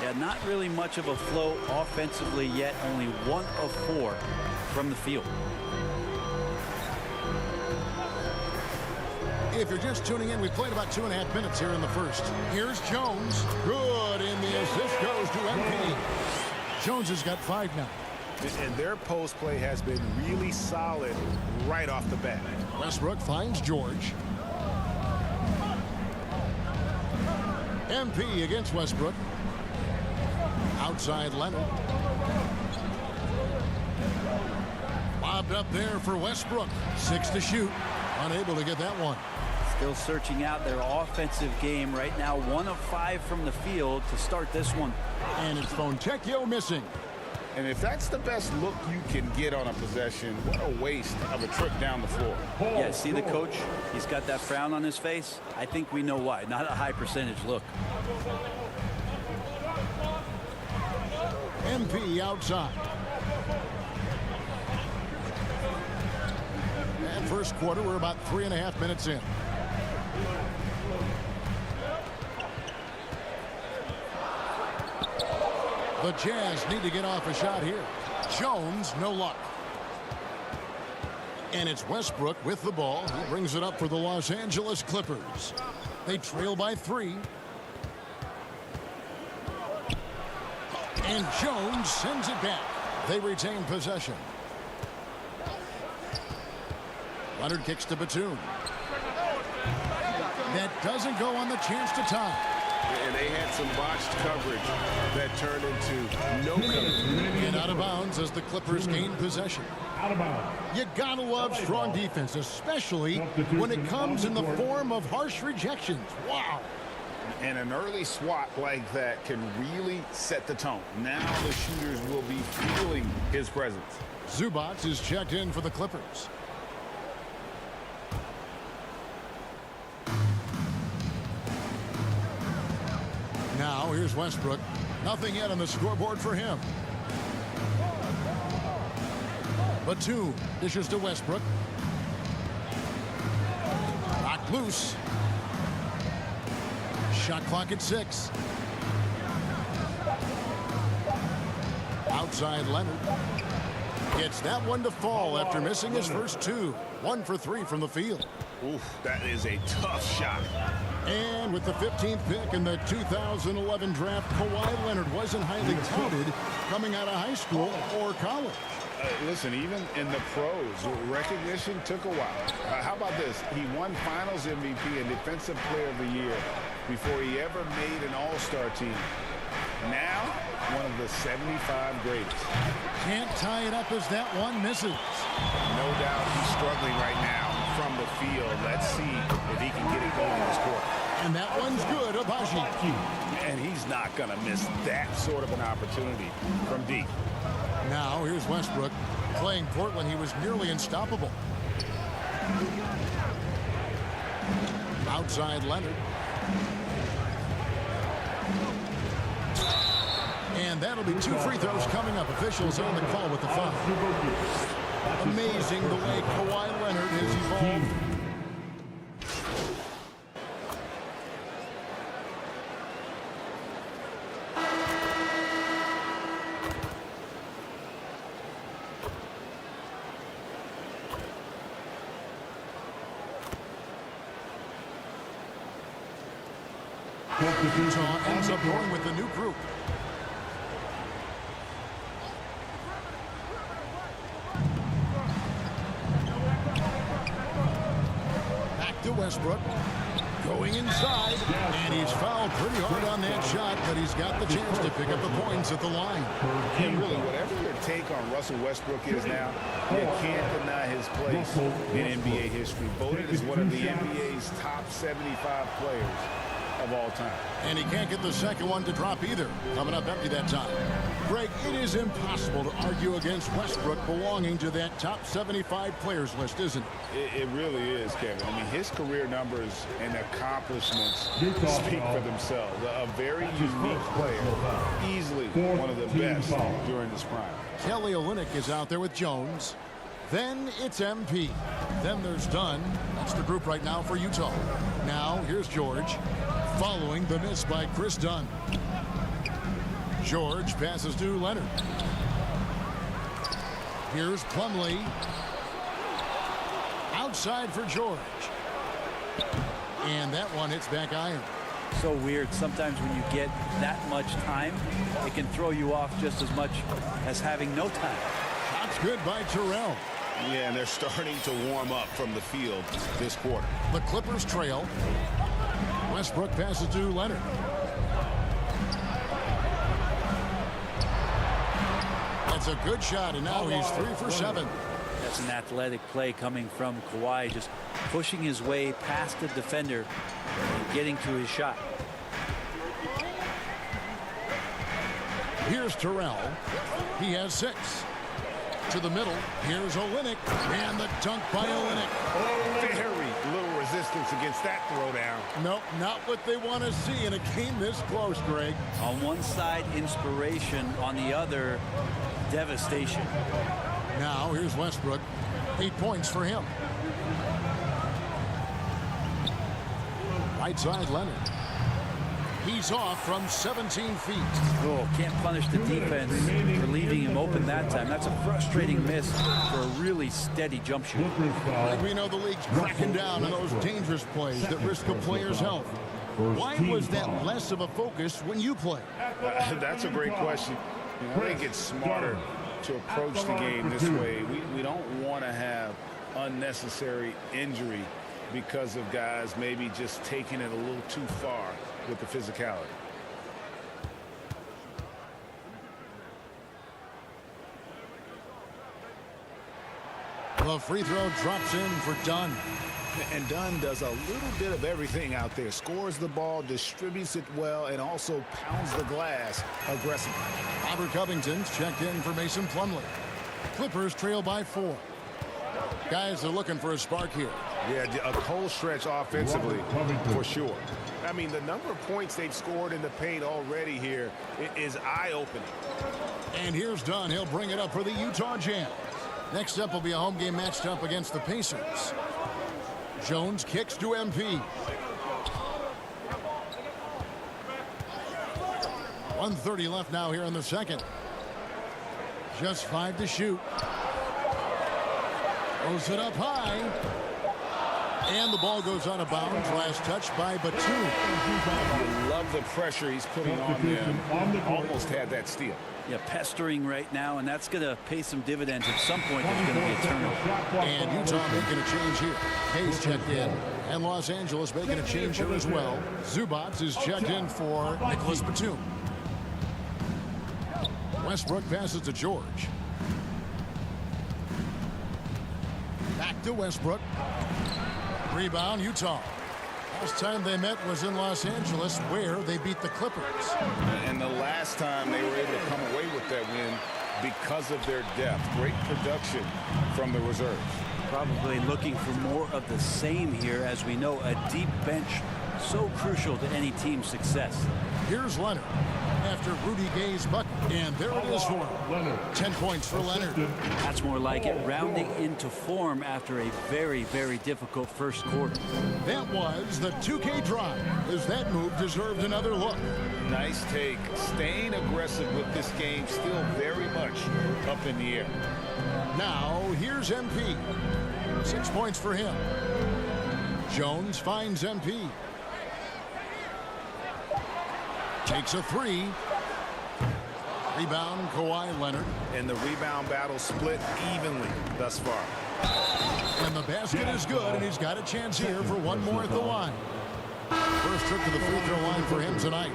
Yeah, not really much of a flow offensively yet. Only 1 of 4 from the field. If you're just tuning in, we played about 2.5 minutes here in the first. Here's Jones. Good, and the assist goes to MP. Jones has got 5 now. And their post play has been really solid right off the bat. Westbrook finds George. MP against Westbrook. Outside Leonard. Lobbed up there for Westbrook. 6 to shoot. Unable to get that one. Still searching out their offensive game right now. 1 of 5 from the field to start this one. And it's Fontecchio missing. And if that's the best look you can get on a possession, what a waste of a trip down the floor. Yeah, see the coach? He's got that frown on his face. I think we know why. Not a high percentage look. MP outside. And first quarter, we're about 3.5 minutes in. The Jazz need to get off a shot here. Jones, no luck. And it's Westbrook with the ball. He brings it up for the Los Angeles Clippers. They trail by 3. And Jones sends it back. They retain possession. Leonard kicks to Batum. That doesn't go on the chance to tie. And they had some botched coverage that turned into no coverage. And out of bounds as the Clippers gain possession. Out of bounds. You gotta love strong defense, especially when it comes in the form of harsh rejections. Wow. And an early swat like that can really set the tone. Now the shooters will be feeling his presence. Zubac is checked in for the Clippers. Now here's Westbrook. Nothing yet on the scoreboard for him. Batum dishes to Westbrook. Knocked loose. Shot clock at 6. Outside Leonard. Gets that one to fall after missing his first 2. 1 for 3 from the field. Oof, that is a tough shot. And with the 15th pick in the 2011 draft, Kawhi Leonard wasn't highly touted coming out of high school or college. Listen, even in the pros, recognition took a while. How about this? He won Finals MVP and Defensive Player of the Year before he ever made an All-Star team. Now, one of the 75 greatest. Can't tie it up as that one misses. No doubt he's struggling right now from the field. Let's see if he can get it going this quarter. And that one's good, Abaji. And he's not going to miss that sort of an opportunity from deep. Now, here's Westbrook. Playing Portland, he was nearly unstoppable. Outside Leonard. And that'll be 2 free throws coming up. Officials on the call with the foul. Amazing the way Kawhi Leonard has evolved. Utah ends up going with the new group. Back to Westbrook. Going inside. And he's fouled pretty hard on that shot, but he's got the chance to pick up the points at the line. And really, whatever your take on Russell Westbrook is now, you can't deny his place in NBA history. Voted as one of the NBA's top 75 players of all time. And he can't get the second one to drop either. Coming up empty that time. Greg, it is impossible to argue against Westbrook belonging to that top 75 players list, isn't it? It really is, Kevin. I mean, his career numbers and accomplishments speak for themselves. A very unique player, easily one of the best during his prime. Kelly Olynyk is out there with Jones. Then it's MP. Then there's Dunn. That's the group right now for Utah. Now, here's George, following the miss by Chris Dunn. George passes to Leonard. Here's Plumlee. Outside for George. And that one hits back iron. So weird. Sometimes when you get that much time, it can throw you off just as much as having no time. Shot's good by Terrell. Yeah, and they're starting to warm up from the field this quarter. The Clippers trail. Westbrook passes to Leonard. That's a good shot, and now he's 3 for 7. That's an athletic play coming from Kawhi, just pushing his way past the defender and getting to his shot. Here's Terrell. He has 6. To the middle. Here's Olynyk. And the dunk by Olynyk. Very little resistance against that throwdown. Nope, not what they want to see in a game this close, Greg. On one side, inspiration. On the other, devastation. Now, here's Westbrook. 8 points for him. Right side, Leonard. He's off from 17 feet. Oh, can't punish the defense for leaving him open that time. That's a frustrating miss for a really steady jump shot. Like we know the league's cracking down on those dangerous plays that risk a player's health. Why was that less of a focus when you play? That's a great question. I think it's smarter to approach the game this way. We don't want to have unnecessary injury because of guys maybe just taking it a little too far with the physicality. The free throw drops in for Dunn. And Dunn does a little bit of everything out there. Scores the ball, distributes it well, and also pounds the glass aggressively. Robert Covington's checked in for Mason Plumlee. Clippers trail by 4. Guys are looking for a spark here. Yeah, a cold stretch offensively for sure. I mean, the number of points they've scored in the paint already here is eye-opening. And here's Dunn. He'll bring it up for the Utah Jazz. Next up will be a home game matched up against the Pacers. Jones kicks to MP. 1:30 left now here in the second. Just 5 to shoot. Throws it up high. And the ball goes out of bounds. Last touch by Batum. You love the pressure he's putting on them. Almost had that steal. Yeah, pestering right now, and that's going to pay some dividends. At some point, there's going to be a turnover. And Utah making a change here. Hayes checked in. And Los Angeles making a change here as well. Zubats is checked in for Nicholas Batum. Westbrook passes to George. Back to Westbrook. Rebound, Utah. Last time they met was in Los Angeles, where they beat the Clippers. And the last time they were able to come away with that win because of their depth. Great production from the reserves. Probably looking for more of the same here. As we know, a deep bench so crucial to any team's success. Here's Leonard after Rudy Gay's bucket. And there it is for him. 10 points for Leonard. That's more like it. Rounding into form after a very, very difficult first quarter. That was the 2K drive, as that move deserved another look. Nice take. Staying aggressive with this game, still very much up in the air. Now, here's MP. 6 points for him. Jones finds MP. Takes a 3. Rebound, Kawhi Leonard. And the rebound battle split evenly thus far. And the basket is good, and he's got a chance here for one more at the line. First trip to the free throw line for him tonight.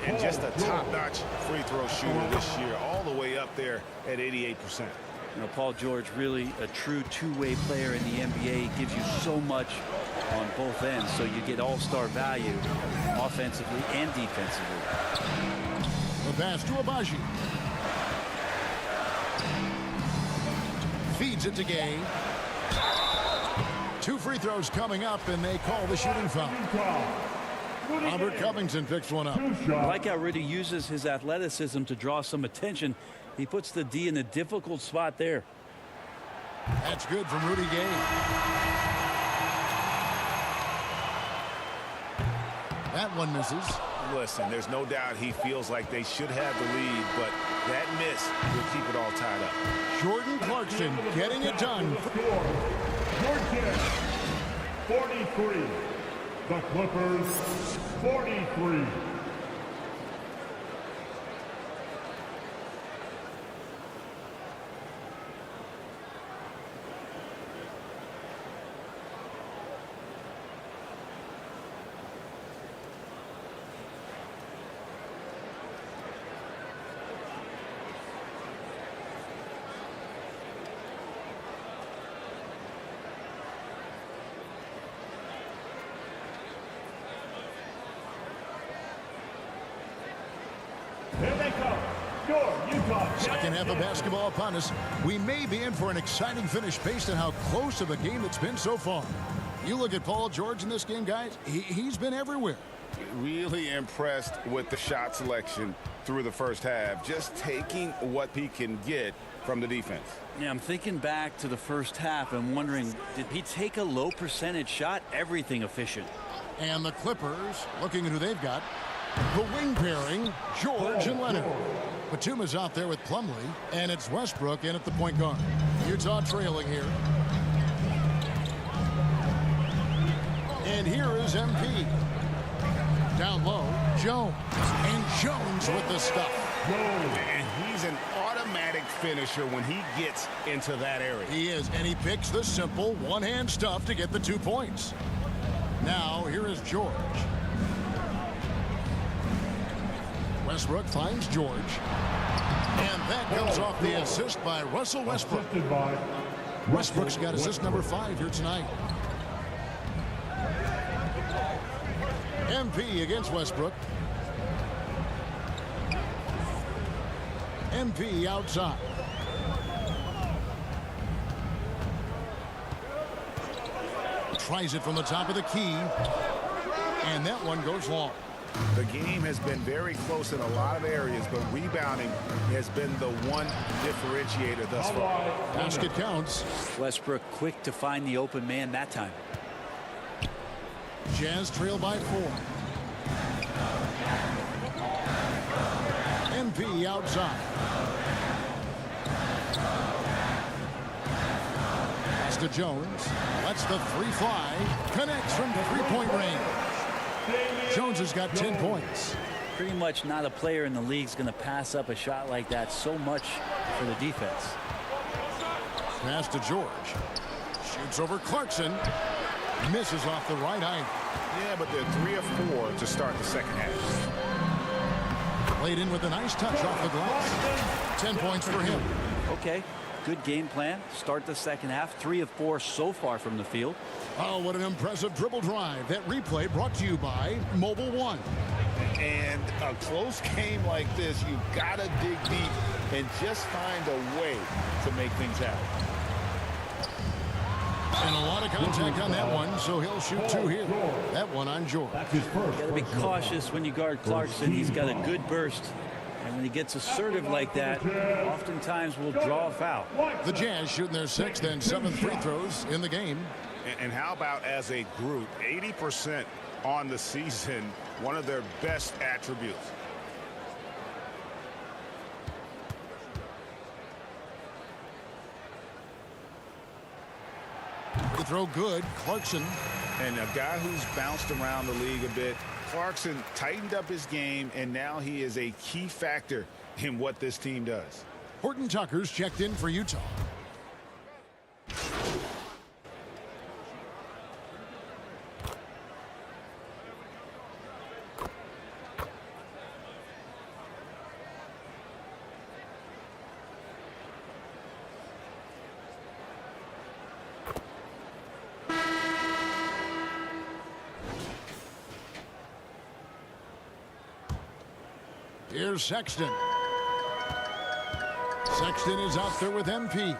And just a top-notch free throw shooter this year, all the way up there at 88%. You know, Paul George, really a true two-way player in the NBA. He gives you so much on both ends, so you get all-star value offensively and defensively. The pass to Abaji. Gives it to Gay. 2 free throws coming up, and they call the shooting foul. Robert Covington picks one up. I like how Rudy uses his athleticism to draw some attention. He puts the D in a difficult spot there. That's good from Rudy Gay. That one misses. Listen, there's no doubt he feels like they should have the lead, but that miss will keep it all tied up. Jordan Clarkson getting it done. Georgia 43. The Clippers 43. Here they come. Your Utah. Second half of basketball upon us. We may be in for an exciting finish based on how close of a game it's been so far. You look at Paul George in this game, guys. He's been everywhere. Really impressed with the shot selection through the first half, just taking what he can get from the defense. Yeah, I'm thinking back to the first half and wondering, did he take a low percentage shot? Everything efficient. And the Clippers, looking at who they've got, the wing pairing, George and Leonard. Batum is out there with Plumlee, and it's Westbrook in at the point guard. Utah trailing here. And here is MP. Down low, Jones. And Jones with the stuff. And he's an automatic finisher when he gets into that area. He is, and he picks the simple one-hand stuff to get the 2 points. Now, here is George. Westbrook finds George. And that comes off the assist by Russell Westbrook. Westbrook's got assist number 5 here tonight. MP against Westbrook. MP outside. Tries it from the top of the key. And that one goes long. The game has been very close in a lot of areas, but rebounding has been the one differentiator thus far. Basket counts. Westbrook quick to find the open man that time. Jazz trail by 4. MP outside. Pass to Jones. Lets the 3 fly. Connects from 3-point range. Jones has got 10 points. Pretty much not a player in the league is going to pass up a shot like that so much for the defense. Pass to George. Shoots over Clarkson. Misses off the right eye. Yeah, but they're 3 of 4 to start the second half. Played in with a nice touch off the glass. 10 points for him. Okay, good game plan. Start the second half. 3 of 4 so far from the field. Oh, what an impressive dribble drive. That replay brought to you by Mobile One. And a close game like this, you gotta dig deep and just find a way to make things happen. And a lot of contact on that one, so he'll shoot 2 here. That one on George. You got to be cautious when you guard Clarkson. He's got a good burst. And when he gets assertive like that, oftentimes will draw a foul. The Jazz shooting their 6th and 7th free throws in the game. And how about as a group, 80% on the season, one of their best attributes. The throw good, Clarkson. And a guy who's bounced around the league a bit. Clarkson tightened up his game, and now he is a key factor in what this team does. Horton Tucker's checked in for Utah. Here's Sexton. Sexton is out there with MP.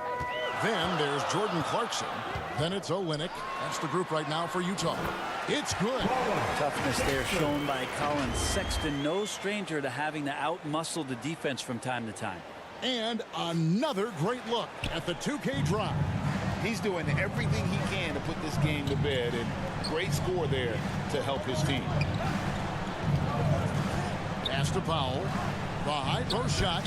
Then there's Jordan Clarkson. Then it's Olynyk. That's the group right now for Utah. It's good. Toughness there shown by Colin Sexton. No stranger to having to outmuscle the defense from time to time. And another great look at the 2K drive. He's doing everything he can to put this game to bed, and great score there to help his team. Pass to Powell. The high post shot.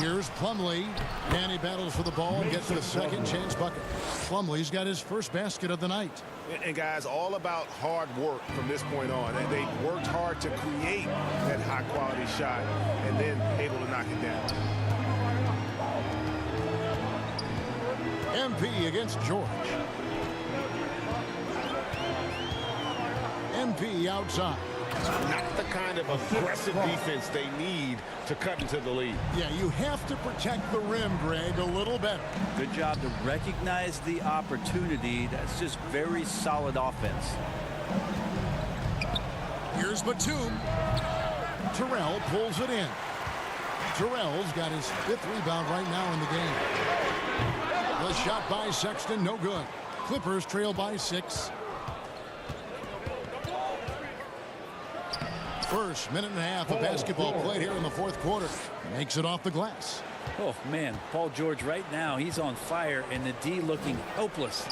Here's Plumlee, and he battles for the ball and gets the second chance bucket. Plumlee's got his first basket of the night. And guys, all about hard work from this point on. And they worked hard to create that high-quality shot and then able to knock it down. MP against George. MP outside. Not the kind of aggressive defense they need to cut into the lead. Yeah, you have to protect the rim, Greg, a little better. Good job to recognize the opportunity. That's just very solid offense. Here's Batum. Terrell pulls it in. Terrell's got his 5th rebound right now in the game. The shot by Sexton, no good. Clippers trail by 6. First minute and a half of basketball played here in the 4th quarter. Makes it off the glass. Oh, man, Paul George right now, he's on fire, and the D looking hopeless.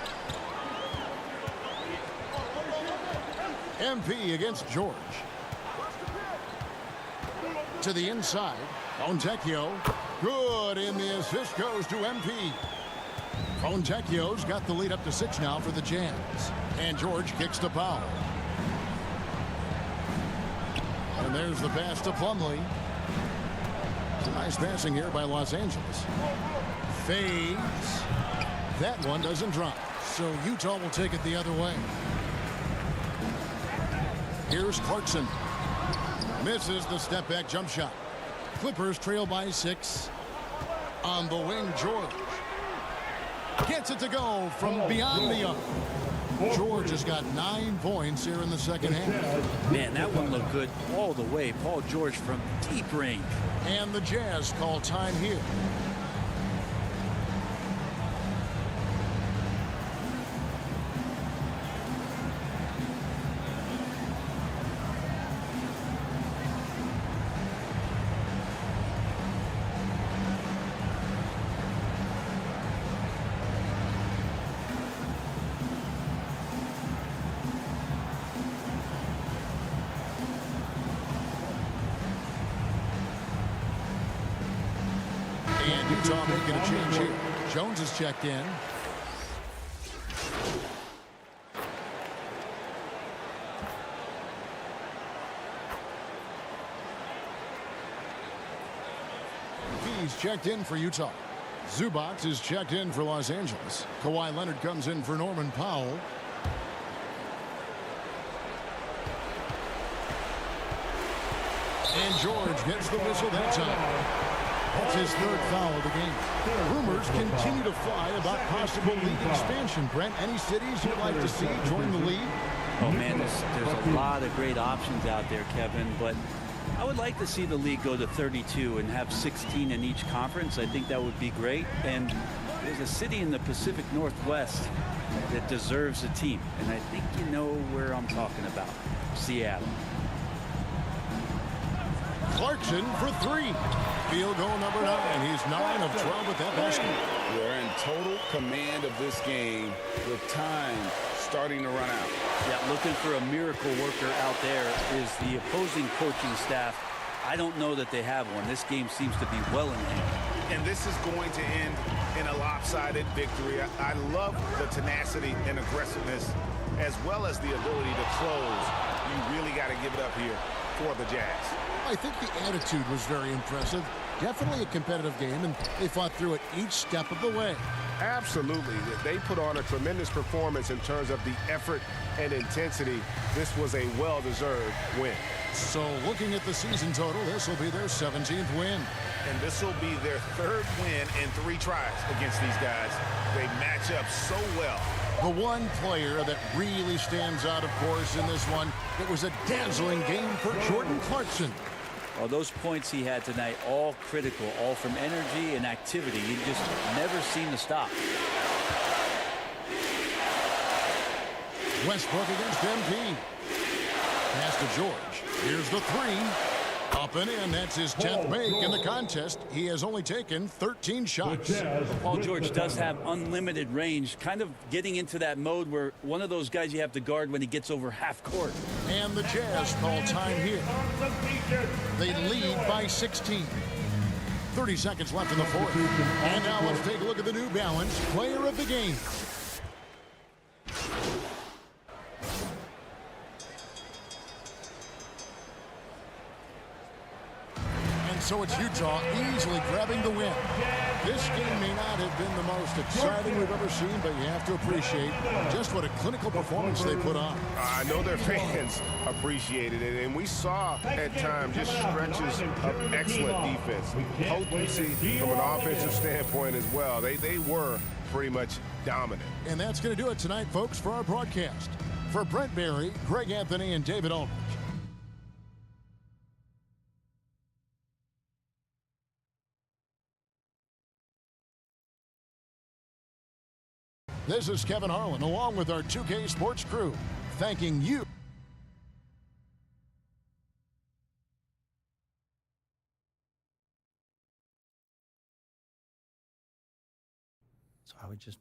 MP against George. To the inside. Fontecchio. Good, and the assist goes to MP. Fontecchio's got the lead up to 6 now for the Jazz. And George kicks to Powell. And there's the pass to Plumlee. Nice passing here by Los Angeles. Fades. That one doesn't drop. So Utah will take it the other way. Here's Clarkson. Misses the step back jump shot. Clippers trail by 6. On the wing, George. Gets it to go from beyond the arc. George has got 9 points here in the second half. Man, that one looked good all the way. Paul George from deep range. And the Jazz call time here. And Utah making a change here. Jones is checked in. He's checked in for Utah. Zubac is checked in for Los Angeles. Kawhi Leonard comes in for Norman Powell. And George gets the whistle that time. That's his 3rd foul of the game. Rumors continue to fly about possible league expansion. Brent, any cities you'd like to see join the league? Oh, man, there's a lot of great options out there, Kevin, but I would like to see the league go to 32 and have 16 in each conference. I think that would be great. And there's a city in the Pacific Northwest that deserves a team, and I think you know where I'm talking about. Seattle. Clarkson for 3. Field goal number 9. He's 9 of 12 with that basket. We're in total command of this game with time starting to run out. Yeah, looking for a miracle worker out there is the opposing coaching staff. I don't know that they have one. This game seems to be well in hand. And this is going to end in a lopsided victory. I love the tenacity and aggressiveness as well as the ability to close. You really got to give it up here for the Jazz. I think the attitude was very impressive. Definitely a competitive game, and they fought through it each step of the way. Absolutely. They put on a tremendous performance in terms of the effort and intensity. This was a well-deserved win. So looking at the season total, this will be their 17th win. And this will be their 3rd win in 3 tries against these guys. They match up so well. The one player that really stands out, of course, in this one, it was a dazzling game for Jordan Clarkson. Well, those points he had tonight, all critical, all from energy and activity. He just never seemed to stop. Westbrook against MP. Pass to George. Here's the three. Up and in. That's his 10th make in the contest. He has only taken 13 shots. Paul George does have unlimited range, kind of getting into that mode where one of those guys you have to guard when he gets over half court. And the Jazz call time here. They lead by 16. 30 seconds left in the fourth. And now let's take a look at the New Balance player of the game. So it's Utah easily grabbing the win. This game may not have been the most exciting we've ever seen, but you have to appreciate just what a clinical performance they put on. I know their fans appreciated it, and we saw at times just stretches of excellent defense. Potency from an offensive standpoint as well. They were pretty much dominant. And that's going to do it tonight, folks, for our broadcast. For Brent Barry, Greg Anthony, and David Ulrich. This is Kevin Harlan, along with our 2K Sports crew, thanking you. So I would just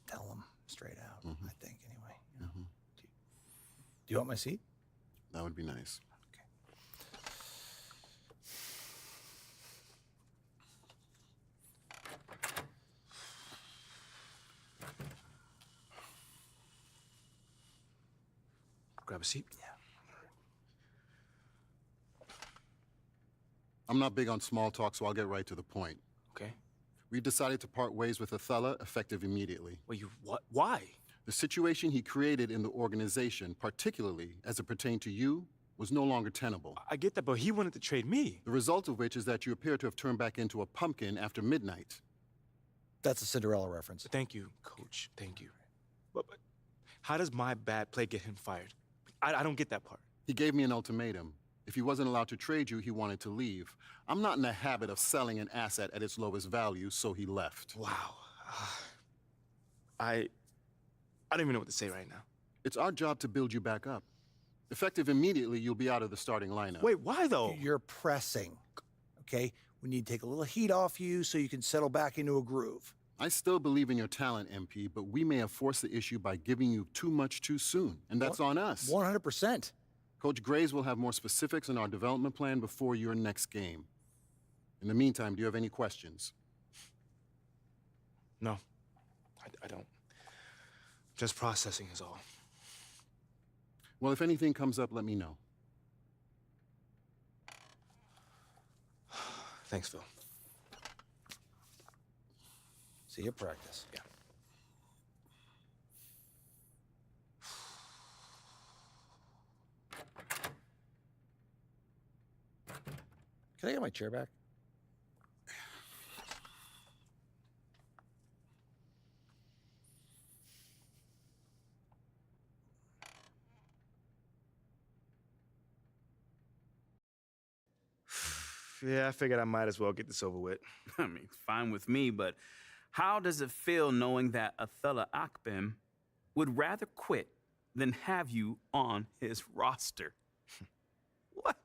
tell them straight out, I think, anyway. You know? Do you want my seat? That would be nice. Grab a seat. Yeah. I'm not big on small talk, so I'll get right to the point. Okay. We've decided to part ways with Othello, effective immediately. Well, you what? Why? The situation he created in the organization, particularly as it pertained to you, was no longer tenable. I get that, but he wanted to trade me. The result of which is that you appear to have turned back into a pumpkin after midnight. That's a Cinderella reference. Thank you, Coach. Thank you. But how does my bad play get him fired? I don't get that part. He gave me an ultimatum. If he wasn't allowed to trade you, he wanted to leave. I'm not in the habit of selling an asset at its lowest value, so he left. Wow. I don't even know what to say right now. It's our job to build you back up. Effective immediately, you'll be out of the starting lineup. Wait, why though? You're pressing, okay? We need to take a little heat off you so you can settle back into a groove. I still believe in your talent, MP, but we may have forced the issue by giving you too much too soon, and that's on us. 100%. Coach Graves will have more specifics on our development plan before your next game. In the meantime, do you have any questions? No, I don't. Just processing is all. Well, if anything comes up, let me know. Thanks, Phil. See you at practice. Yeah. Can I get my chair back? Yeah, I figured I might as well get this over with. I mean, fine with me, but how does it feel knowing that Othello Akbim would rather quit than have you on his roster? What?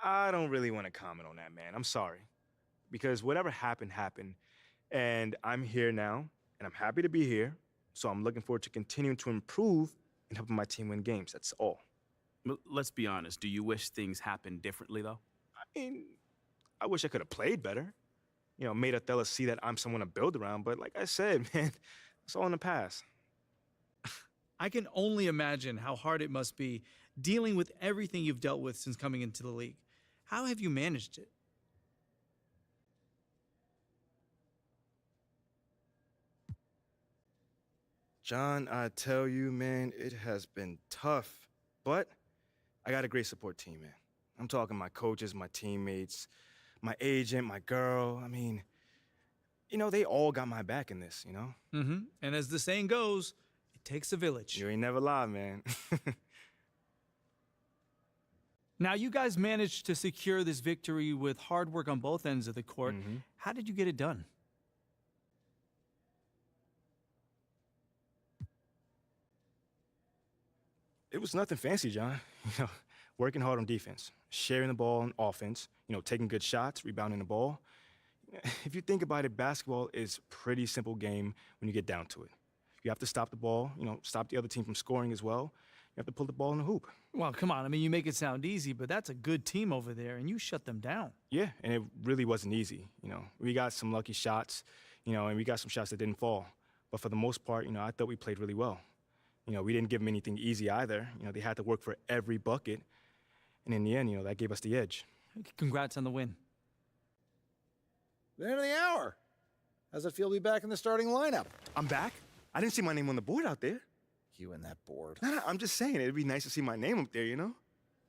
I don't really want to comment on that, man. I'm sorry. Because whatever happened, happened. And I'm here now, and I'm happy to be here. So I'm looking forward to continuing to improve and helping my team win games. That's all. But let's be honest. Do you wish things happened differently, though? I mean, I wish I could have played better. You know, made Othello see that I'm someone to build around. But like I said, man, it's all in the past. I can only imagine how hard it must be dealing with everything you've dealt with since coming into the league. How have you managed it? John, I tell you, man, it has been tough. But I got a great support team, man. I'm talking my coaches, my teammates, my agent, my girl. I mean, you know, they all got my back in this, you know? Mm-hmm. And as the saying goes, it It takes a village. You ain't never lied, man. Now, you guys managed to secure this victory with hard work on both ends of the court. How did you get it done? It was nothing fancy, John. Working hard on defense, sharing the ball on offense, taking good shots, rebounding the ball. If you think about it, basketball is a pretty simple game when you get down to it. You have to stop the ball, stop the other team from scoring as well. You have to pull the ball in the hoop. Well, come on. I mean, you make it sound easy, but that's a good team over there, and you shut them down. Yeah, and it really wasn't easy. We got some lucky shots, and we got some shots that didn't fall. But for the most part, I thought we played really well. We didn't give them anything easy either. They had to work for every bucket. And in the end, that gave us the edge. Congrats on the win. The end of the hour. How's it feel to be back in the starting lineup? I'm back? I didn't see my name on the board out there. You and that board. No, I'm just saying, it'd be nice to see my name up there,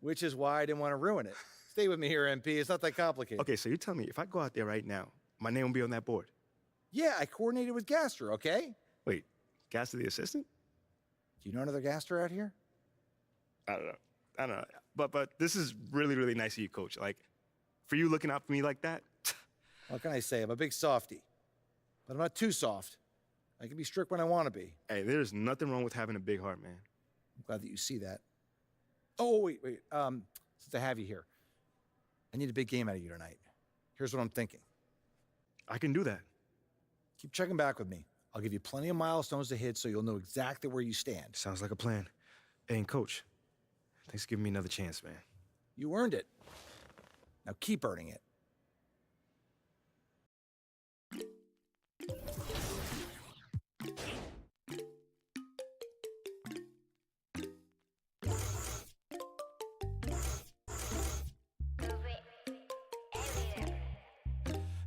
Which is why I didn't want to ruin it. Stay with me here, MP. It's not that complicated. Okay, so you tell me, if I go out there right now, my name will be on that board? Yeah, I coordinated with Gaster, okay? Wait, Gaster the assistant? Do you know another Gaster out here? I don't know. But this is really, really nice of you, Coach. Like, for you looking out for me like that. What can I say? I'm a big softy. But I'm not too soft. I can be strict when I want to be. Hey, there's nothing wrong with having a big heart, man. I'm glad that you see that. Oh, wait. Since I have you here, I need a big game out of you tonight. Here's what I'm thinking. I can do that. Keep checking back with me. I'll give you plenty of milestones to hit so you'll know exactly where you stand. Sounds like a plan. Hey, and Coach, thanks for giving me another chance, man. You earned it. Now keep earning it.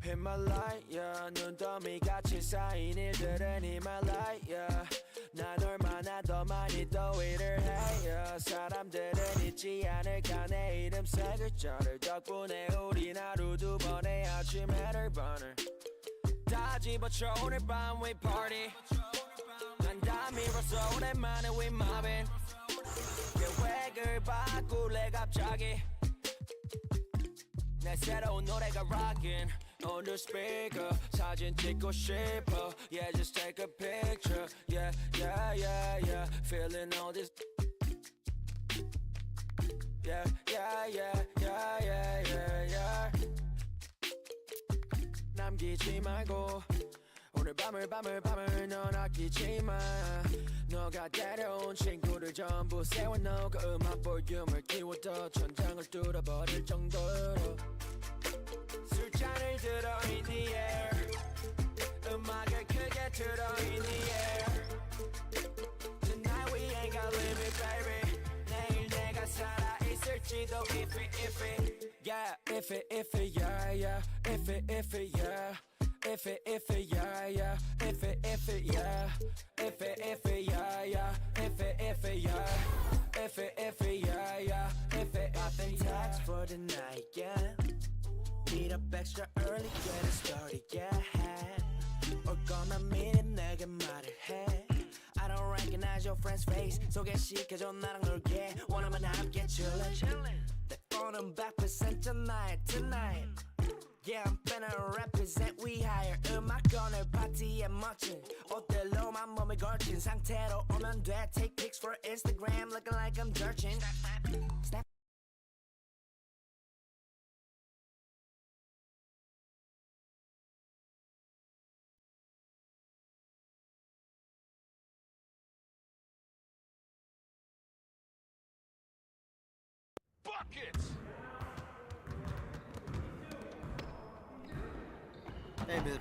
In my light, yeah. 눈더미 같이 쌓인 일들은 in my light, yeah. 난 얼마나 더 많이 더위를 해, yeah. 사람들은 잊지 않을까 내 이름 세 글자를 덕분에 우린 하루 두 번의 아침 해를 번을 다 집어쳐 오늘 밤 we party 난 다 밀어서 오랜만에 we mobbing 계획을 바꿀래 갑자기 내 새로운 노래가 rockin' on the speaker 사진 찍고 싶어 yeah just take a picture yeah yeah yeah yeah feeling all this yeah yeah yeah yeah yeah yeah yeah 남기지 말고 오늘 밤을 넌 아끼지마 너가 데려온 친구들 전부 세워놓고 음악 볼륨을 키워도 천장을 뚫어버릴 정도로 술잔을 들어 in the air 음악을 크게 틀어 in the air Tonight we ain't got limit baby 내일 내가 살아있을지도 if it yeah if it yeah yeah if it yeah if it yeah yeah if it yeah if it yeah yeah if it yeah if it yeah yeah if it popping tags for the night yeah meet up extra early get it started yeah 올 거면 미리 내게 말을 해 I don't recognize your friend's face 소개시켜줘 나랑 놀게 원하면 함께 chillin' 내 오는 100% tonight Yeah, I'm finna represent we higher 음악 오늘 파티에 멋진 옷들로만 몸을 걸친 상태로 오면 돼 Take pics for Instagram looking like I'm jerking Snap. Buckets! Hey, man.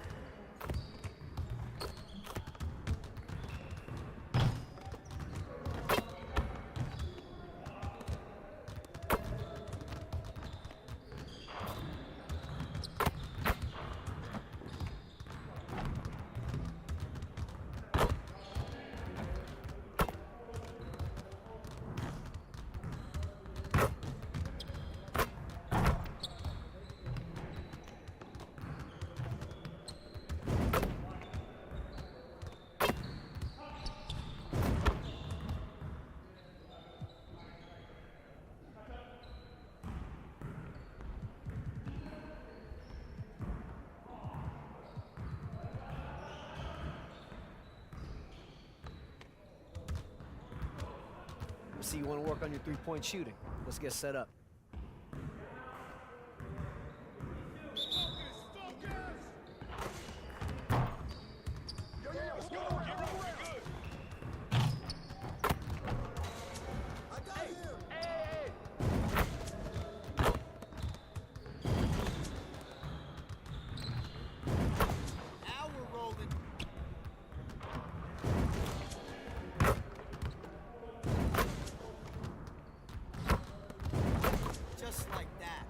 See, you want to work on your three-point shooting. Let's get set up. Just like that.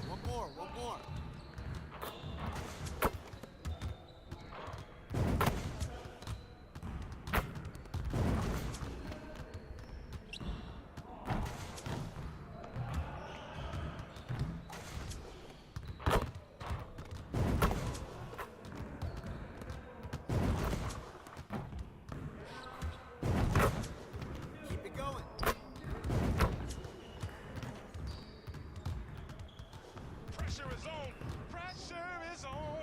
One more, one more. Keep it going. Pressure is on. Pressure is on.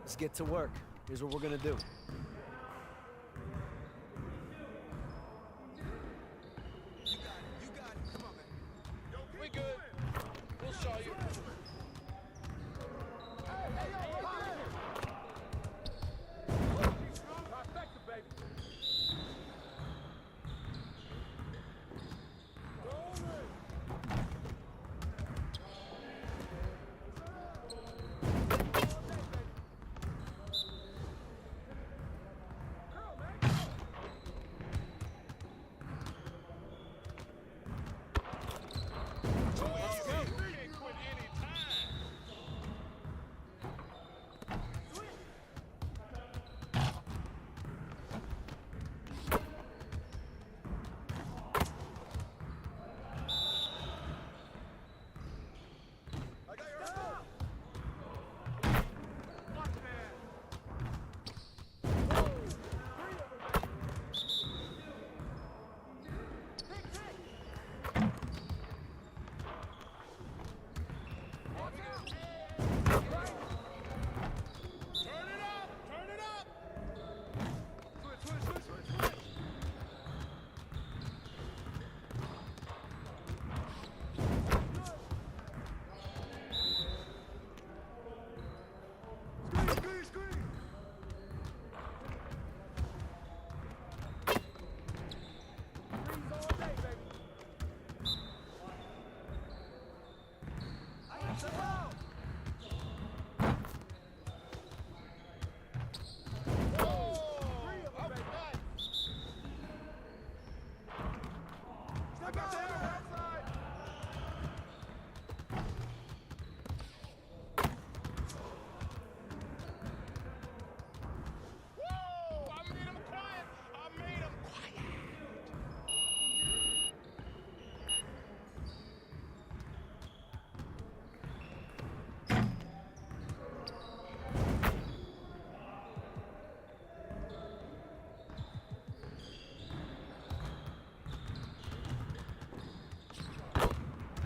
Let's get to work. Here's what we're gonna do. We good. We'll show you. Trifecta, baby.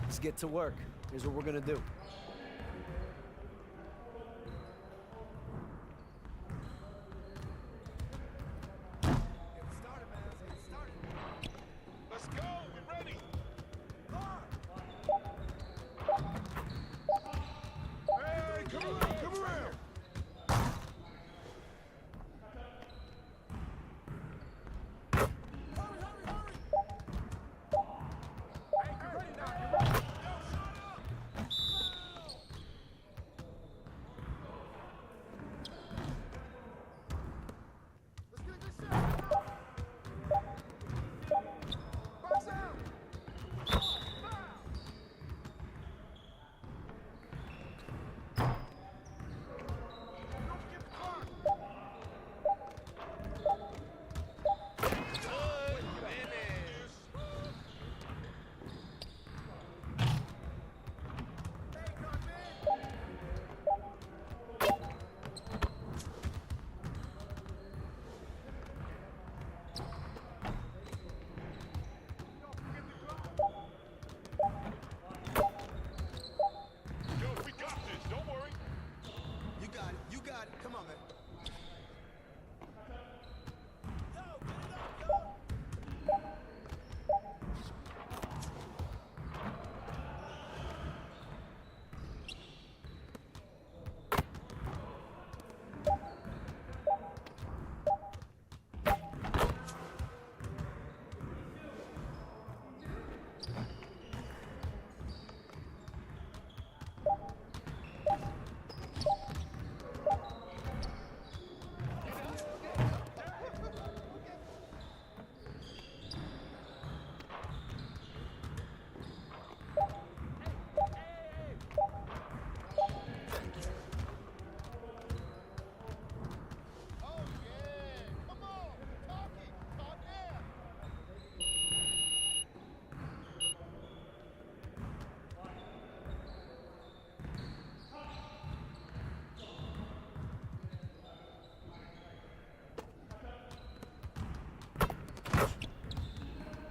Let's get to work. Here's what we're gonna do. Let's go. We're ready. Hey, come around. Come around.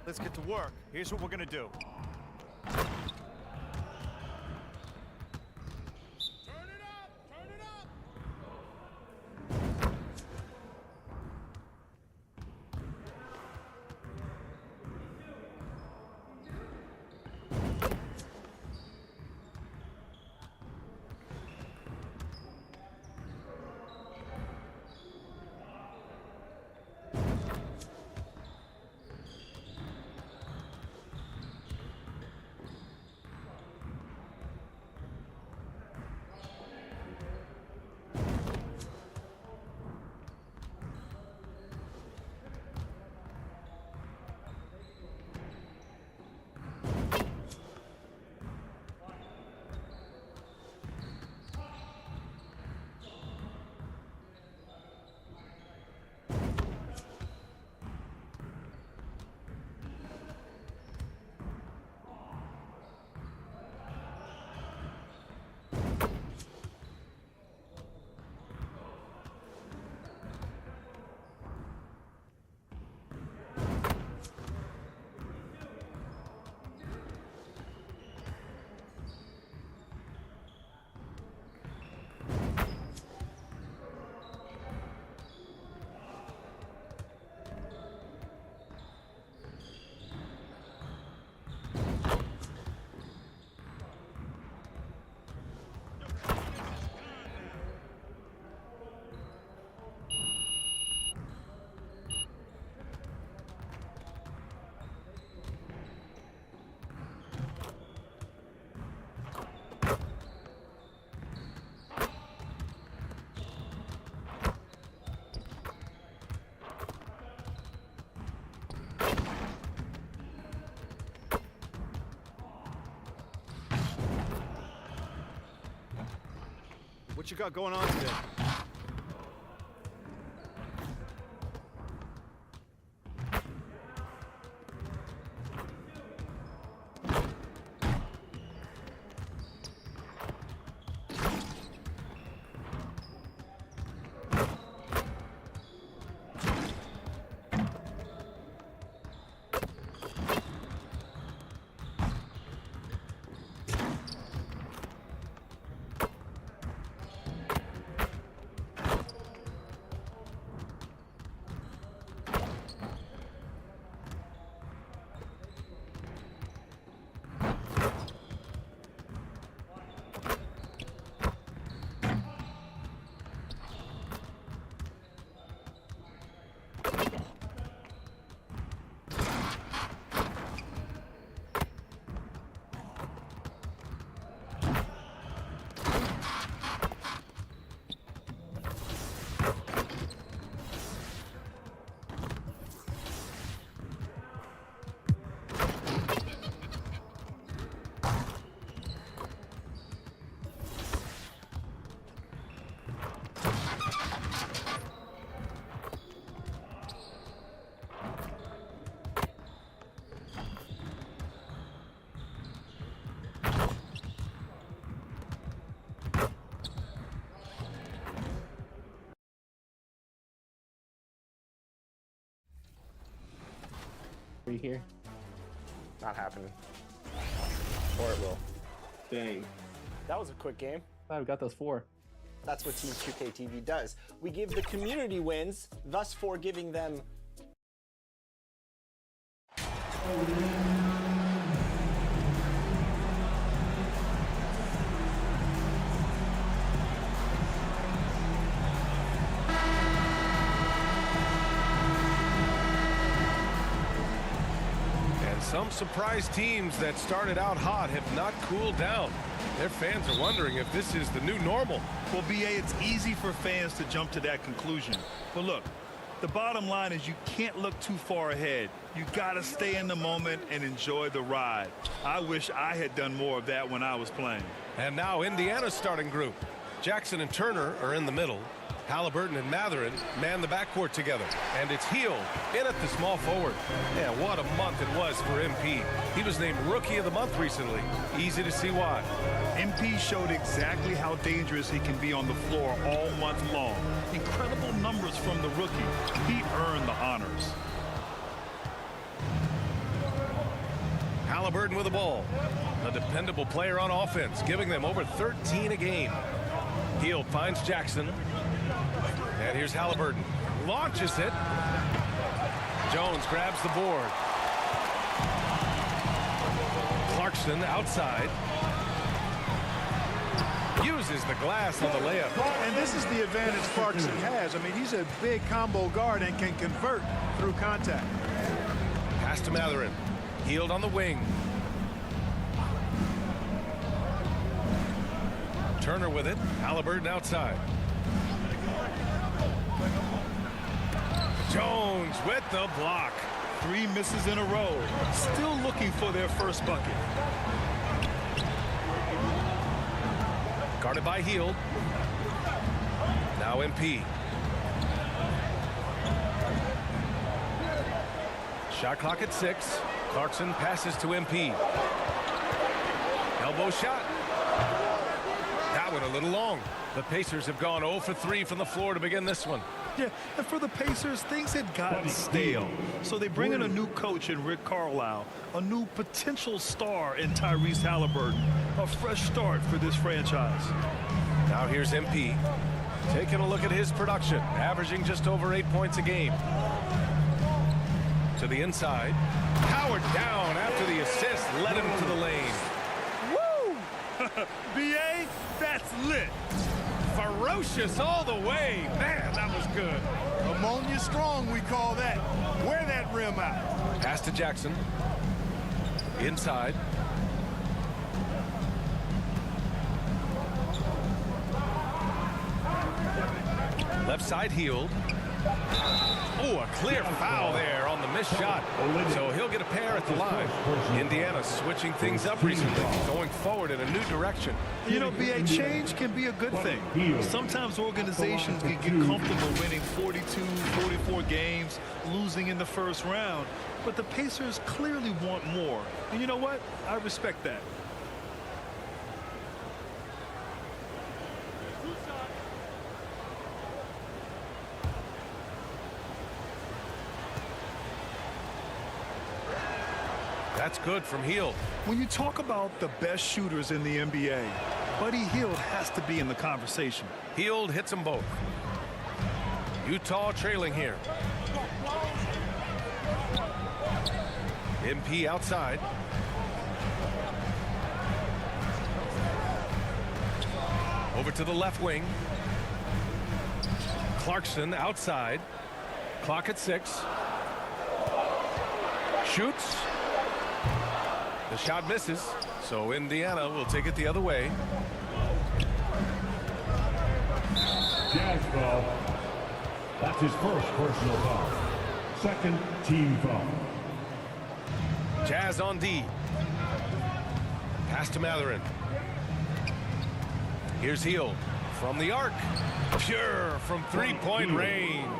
let's get to work. Here's what we're gonna do. What you got going on today? Here? Not happening. Or it will. Dang. That was a quick game. Glad we got those 4. That's what Team 2K TV does. We give the community wins, thus for giving them Some surprise teams that started out hot have not cooled down. Their fans are wondering if this is the new normal. Well, BA, it's easy for fans to jump to that conclusion. But look, the bottom line is you can't look too far ahead. You gotta stay in the moment and enjoy the ride. I wish I had done more of that when I was playing. And now Indiana's starting group. Jackson and Turner are in the middle. Halliburton and Matherin man the backcourt together. And it's Heel in at the small forward. Yeah, what a month it was for MP. He was named Rookie of the Month recently. Easy to see why. MP showed exactly how dangerous he can be on the floor all month long. Incredible numbers from the rookie. He earned the honors. Halliburton with the ball. A dependable player on offense, giving them over 13 a game. Hield finds Jackson. And here's Halliburton. Launches it. Jones grabs the board. Clarkson outside. Uses the glass on the layup. And this is the advantage Clarkson has. I mean, he's a big combo guard and can convert through contact. Pass to Matherin. Hield on the wing. Turner with it. Halliburton outside. Jones with the block. 3 misses in a row. Still looking for their first bucket. Guarded by Hield. Now MP. Shot clock at 6. Clarkson passes to MP. Elbow shot. That one a little long. The Pacers have gone 0 for 3 from the floor to begin this one. Yeah, and for the Pacers, things had gotten stale. So they bring in a new coach in Rick Carlisle, a new potential star in Tyrese Halliburton, a fresh start for this franchise. Now here's MP. Taking a look at his production, averaging just over 8 points a game. To the inside. Howard down after the assist, led him to the lane. Woo! BA, that's lit. Ferocious all the way. Man, that was good. Ammonia strong, we call that. Wear that rim out. Pass to Jackson. Inside. Left side Hield. Oh, a clear foul there on the missed shot. So he'll get a pair at the line. Indiana switching things up recently, going forward in a new direction. You know, BA, change can be a good thing. Sometimes organizations can get comfortable winning 42, 44 games, losing in the first round. But the Pacers clearly want more. And you know what? I respect that. That's good from Hield. When you talk about the best shooters in the NBA, Buddy Hield has to be in the conversation. Hield hits them both. Utah trailing here. MP outside. Over to the left wing. Clarkson outside. Clock at 6. Shoots. The shot misses, so Indiana will take it the other way. Jazz foul. That's his first personal foul. Second team foul. Jazz on D. Pass to Matherin. Here's Hield from the arc. Pure from three-point range.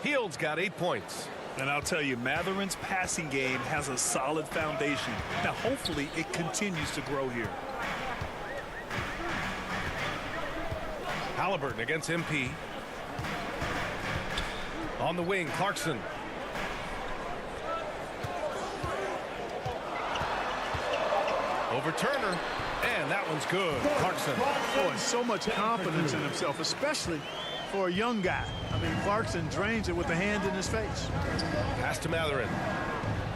Hield's got 8 points. And I'll tell you, Matherin's passing game has a solid foundation. Now, hopefully, it continues to grow here. Halliburton against MP. On the wing, Clarkson. Over Turner, and that one's good. Clarkson. Boy, so much confidence in himself, especially for a young guy. I mean, Clarkson drains it with the hand in his face. Pass to Matherin.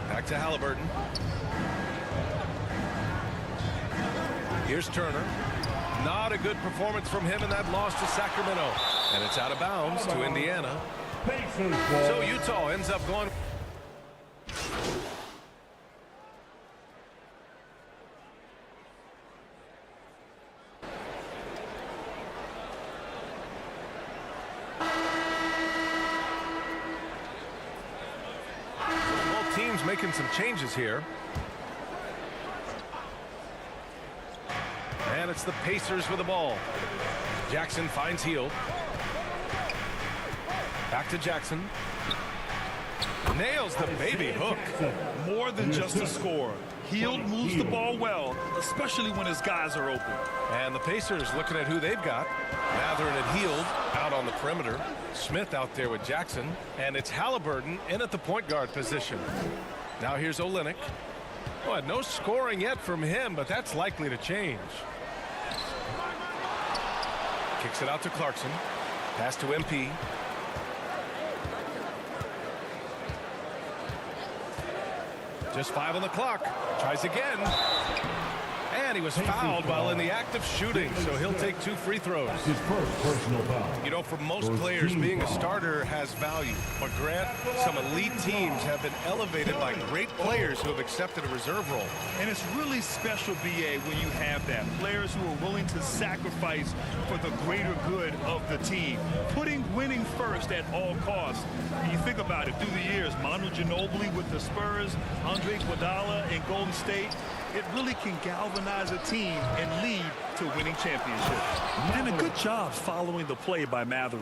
Back to Halliburton. Here's Turner. Not a good performance from him in that loss to Sacramento. And it's out of bounds to Indiana. So Utah ends up going. Both teams making some changes here. And it's the Pacers with the ball. Jackson finds Hield. Back to Jackson. Nails the baby hook. More than just a score. Hield moves the ball well, especially when his guys are open. And the Pacers looking at who they've got. Matherin and Hield out on the perimeter. Smith out there with Jackson. And it's Halliburton in at the point guard position. Now here's Olynyk. Well, no scoring yet from him, but that's likely to change. Kicks it out to Clarkson. Pass to MP. Just 5 on the clock. Tries again. And he was fouled while in the act of shooting, so he'll take 2 free throws. His first personal foul. You know, for most players, being a starter has value. But Grant, some elite teams have been elevated by great players who have accepted a reserve role. And it's really special, BA, when you have that. Players who are willing to sacrifice for the greater good of the team. Putting winning first at all costs. And you think about it, through the years, Manu Ginobili with the Spurs, Andre Iguodala in Golden State, it really can galvanize a team and lead to winning championships. And a good job following the play by Matherin.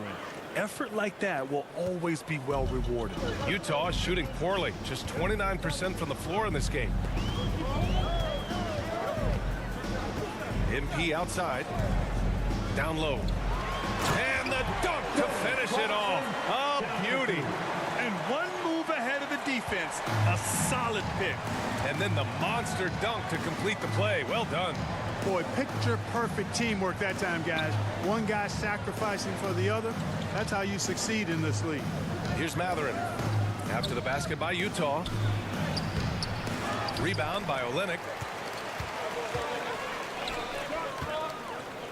Effort like that will always be well rewarded. Utah is shooting poorly, just 29% from the floor in this game. MP outside, down low. And the dunk to finish it off. Oh, beauty. And one move ahead of the defense, a solid pick. And then the monster dunk to complete the play. Well done. Boy, picture perfect teamwork that time, guys. One guy sacrificing for the other. That's how you succeed in this league. Here's Matherin. After the basket by Utah. Rebound by Olynyk.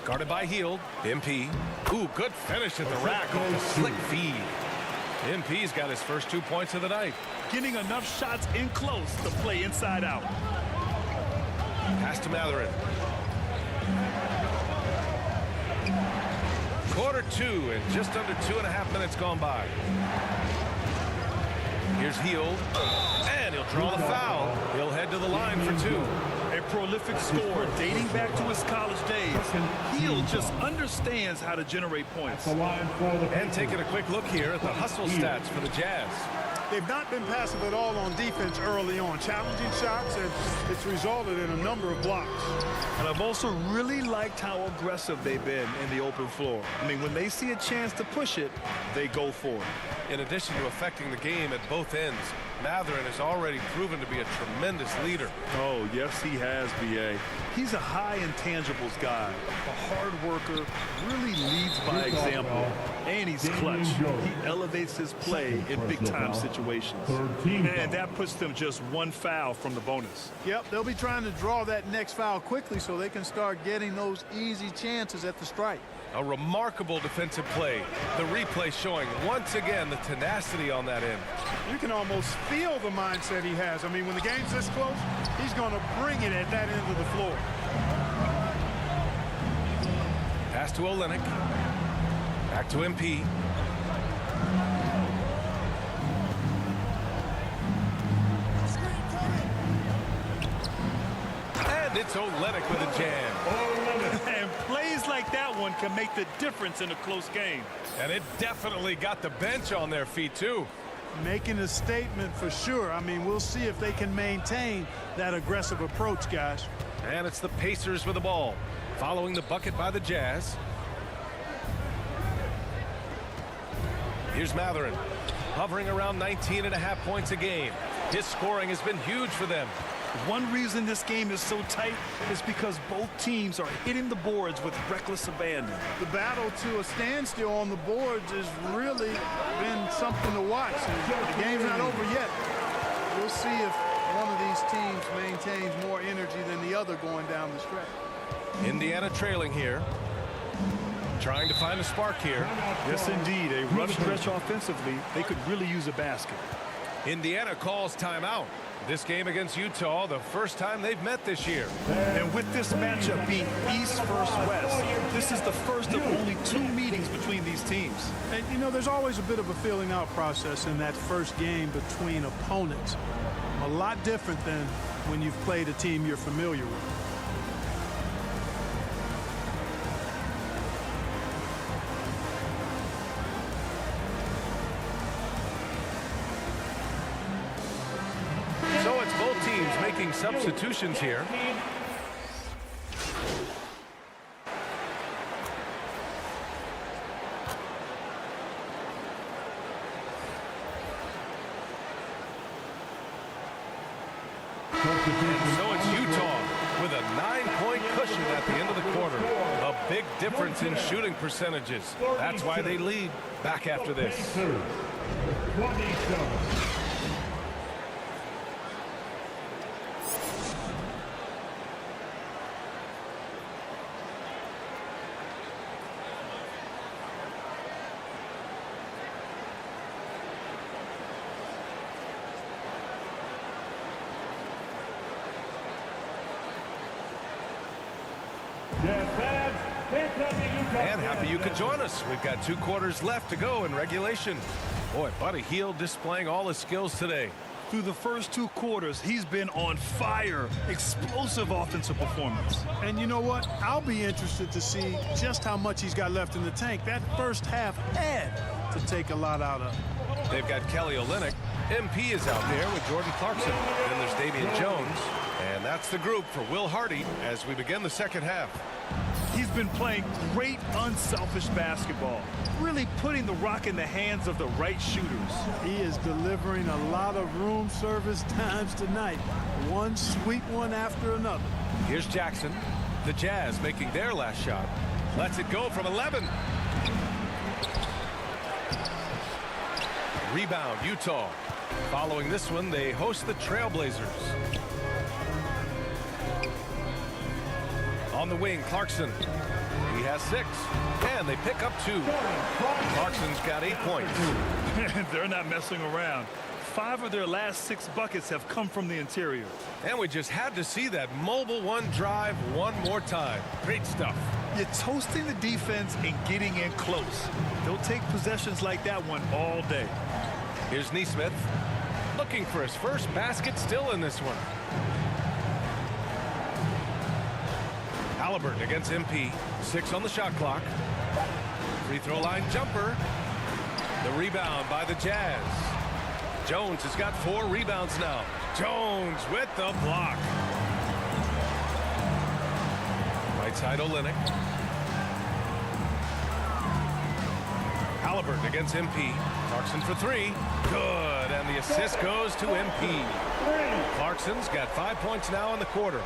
Guarded by Hield. MP. Ooh, good finish at the rack with a slick feed. MP's got his first 2 points of the night. Getting enough shots in close to play inside out. Pass to Matherin. Quarter 2 and just under 2.5 minutes gone by. Here's Hield. And he'll draw the foul. He'll head to the line for 2. A prolific scorer dating back to his college days. Hield just understands how to generate points. And taking a quick look here at the hustle stats for the Jazz. They've not been passive at all on defense early on. Challenging shots, and it's resulted in a number of blocks. And I've also really liked how aggressive they've been in the open floor. I mean, when they see a chance to push it, they go for it. In addition to affecting the game at both ends, Matherin has already proven to be a tremendous leader. Oh, yes, he has, B.A. He's a high intangibles guy, a hard worker, really leads by example, and he's clutch. He elevates his play in big-time situations. And that puts them just 1 foul from the bonus. Yep, they'll be trying to draw that next foul quickly so they can start getting those easy chances at the strike. A remarkable defensive play. The replay showing once again the tenacity on that end. You can almost feel the mindset he has. I mean, when the game's this close, he's going to bring it at that end of the floor. Pass to Olynyk. Back to MP. And it's Olynyk with a jam. And plays like that one can make the difference in a close game. And it definitely got the bench on their feet, too. Making a statement for sure. I mean, we'll see if they can maintain that aggressive approach, guys. And it's the Pacers with the ball, following the bucket by the Jazz. Here's Matherin, hovering around 19.5 points a game. His scoring has been huge for them. One reason this game is so tight is because both teams are hitting the boards with reckless abandon. The battle to a standstill on the boards has really been something to watch. And the game's not over yet. We'll see if one of these teams maintains more energy than the other going down the stretch. Indiana trailing here. Trying to find a spark here. Yes, indeed. A rough stretch offensively. They could really use a basket. Indiana calls timeout. This game against Utah, the first time they've met this year. And with this matchup being East versus West, this is the first of only 2 meetings between these teams. And, you know, there's always a bit of a feeling out process in that first game between opponents. A lot different than when you've played a team you're familiar with. So it's both teams making substitutions here. And so it's Utah with a 9-point cushion at the end of the quarter. A big difference in shooting percentages. That's why they lead. Back after this. 27. And happy you could join us. We've got 2 quarters left to go in regulation. Boy, Buddy Hield displaying all his skills today. Through the first 2 quarters, he's been on fire. Explosive offensive performance. And you know what? I'll be interested to see just how much he's got left in the tank. That first half had to take a lot out of. They've got Kelly Olynyk. MP is out there with Jordan Clarkson. Then there's Damian Jones. And that's the group for Will Hardy as we begin the second half. He's been playing great, unselfish basketball, really putting the rock in the hands of the right shooters. He is delivering a lot of room service times tonight. One sweet one after another. Here's Jackson. The Jazz making their last shot. Lets it go from 11. Rebound, Utah. Following this one, they host the Trailblazers. On the wing, Clarkson. He has 6, and they pick up 2. Clarkson's got 8 points. They're not messing around. 5 of their last 6 buckets have come from the interior. And we just had to see that mobile one drive one more time. Great stuff. You're toasting the defense and getting in close. They'll take possessions like that one all day. Here's Nesmith. Looking for his first basket, still in this one. Halliburton against MP. 6 on the shot clock. Free throw line jumper. The rebound by the Jazz. Jones has got 4 rebounds now. Jones with the block. Right side Olynyk. Halliburton against MP. Clarkson for 3. Good. And the assist goes to MP. Clarkson's got 5 points now in the quarter.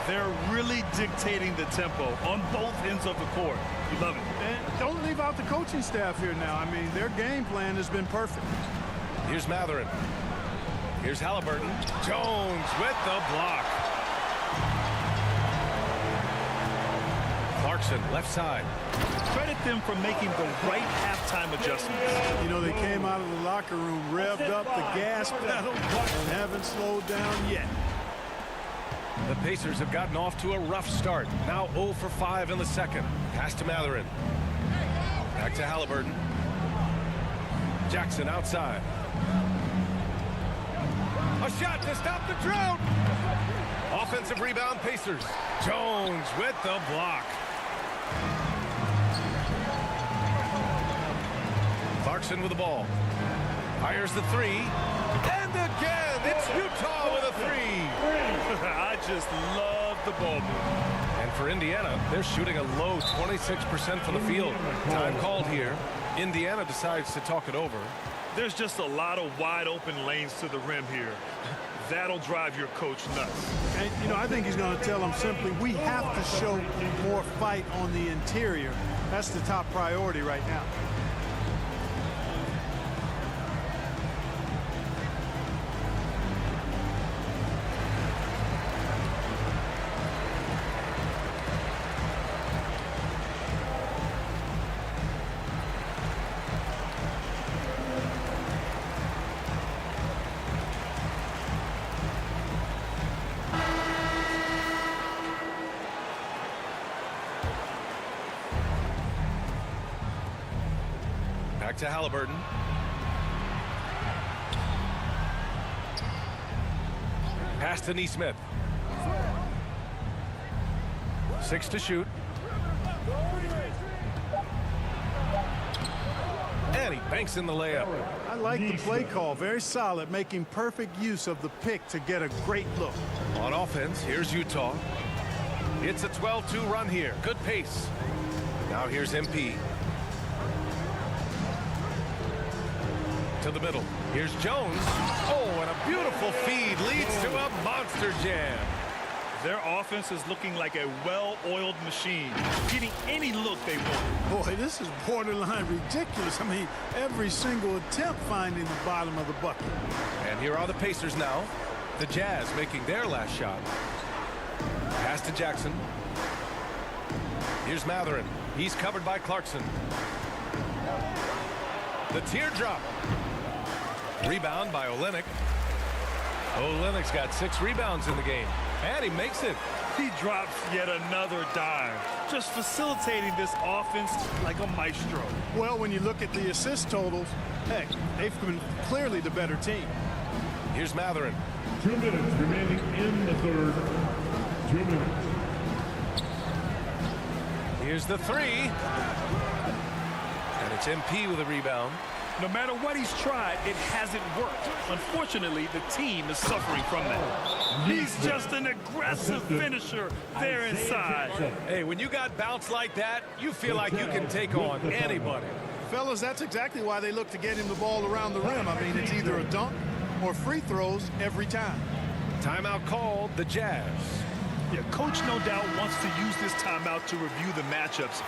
They're really dictating the tempo on both ends of the court. You love it. And don't leave out the coaching staff here now. I mean, their game plan has been perfect. Here's Matherin. Here's Halliburton. Jones with the block. Clarkson, left side. Credit them for making the right halftime adjustments. You know, they came out of the locker room, revved up the gas pedal, and haven't slowed down yet. The Pacers have gotten off to a rough start. Now 0 for 5 in the second. Pass to Matherin. Back to Halliburton. Jackson outside. A shot to stop the drought. Offensive rebound, Pacers. Jones with the block. Clarkson with the ball. Fires the 3. And again, it's Utah with a 3. I just love the ball movement. And for Indiana, they're shooting a low 26% from the field. Time called here. Indiana decides to talk it over. There's just a lot of wide open lanes to the rim here. That'll drive your coach nuts. And, you know, I think he's going to tell them simply, we have to show more fight on the interior. That's the top priority right now. Back to Halliburton. Pass to Nesmith. 6 to shoot. And he banks in the layup. I like the play call. Very solid, making perfect use of the pick to get a great look. On offense, here's Utah. It's a 12-2 run here. Good pace. Now here's MP. To the middle. Here's Jones. Oh, and a beautiful feed leads to a monster monster jam. Their offense is looking like a well-oiled machine, getting any look they want. Boy, this is borderline ridiculous. I mean, every single attempt finding the bottom of the bucket. And here are the Pacers now. The Jazz making their last shot. Pass to Jackson. Here's Matherin. He's covered by Clarkson. The teardrop. Rebound by Olynyk. Olynyk's got 6 rebounds in the game. And he makes it. He drops yet another dime, just facilitating this offense like a maestro. Well, when you look at the assist totals, heck, they've been clearly the better team. Here's Matherin. 2 minutes remaining in the third. 2 minutes. Here's the 3. And it's MP with a rebound. No matter what he's tried, it hasn't worked. Unfortunately, the team is suffering from that. He's just an aggressive finisher there inside. Hey, when you got bounce like that, you feel like you can take on anybody. Fellas, that's exactly why they look to get him the ball around the rim. I mean, it's either a dunk or free throws every time. Timeout called, the Jazz. Yeah, coach no doubt wants to use this timeout to review the matchups.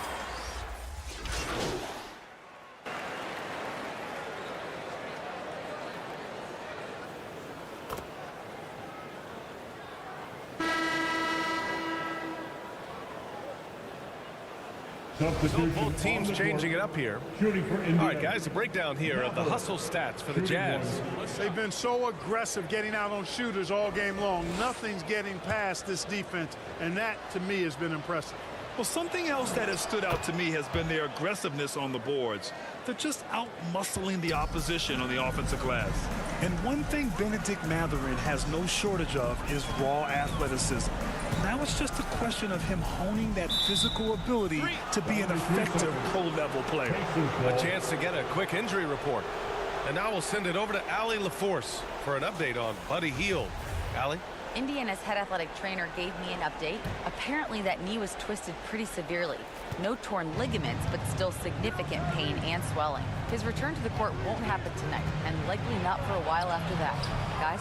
So both teams changing it up here. All right, guys, a breakdown here of the hustle stats for the Jazz. They've been so aggressive getting out on shooters all game long. Nothing's getting past this defense, and that, to me, has been impressive. Well, something else that has stood out to me has been their aggressiveness on the boards. They're just out-muscling the opposition on the offensive glass. And one thing Benedict Matherin has no shortage of is raw athleticism. Now it's just a question of him honing that physical ability to be an effective pro-level player. A chance to get a quick injury report. And now we'll send it over to Allie LaForce for an update on Buddy Hield. Allie? Indiana's head athletic trainer gave me an update. Apparently that knee was twisted pretty severely. No torn ligaments, but still significant pain and swelling. His return to the court won't happen tonight, and likely not for a while after that. Guys?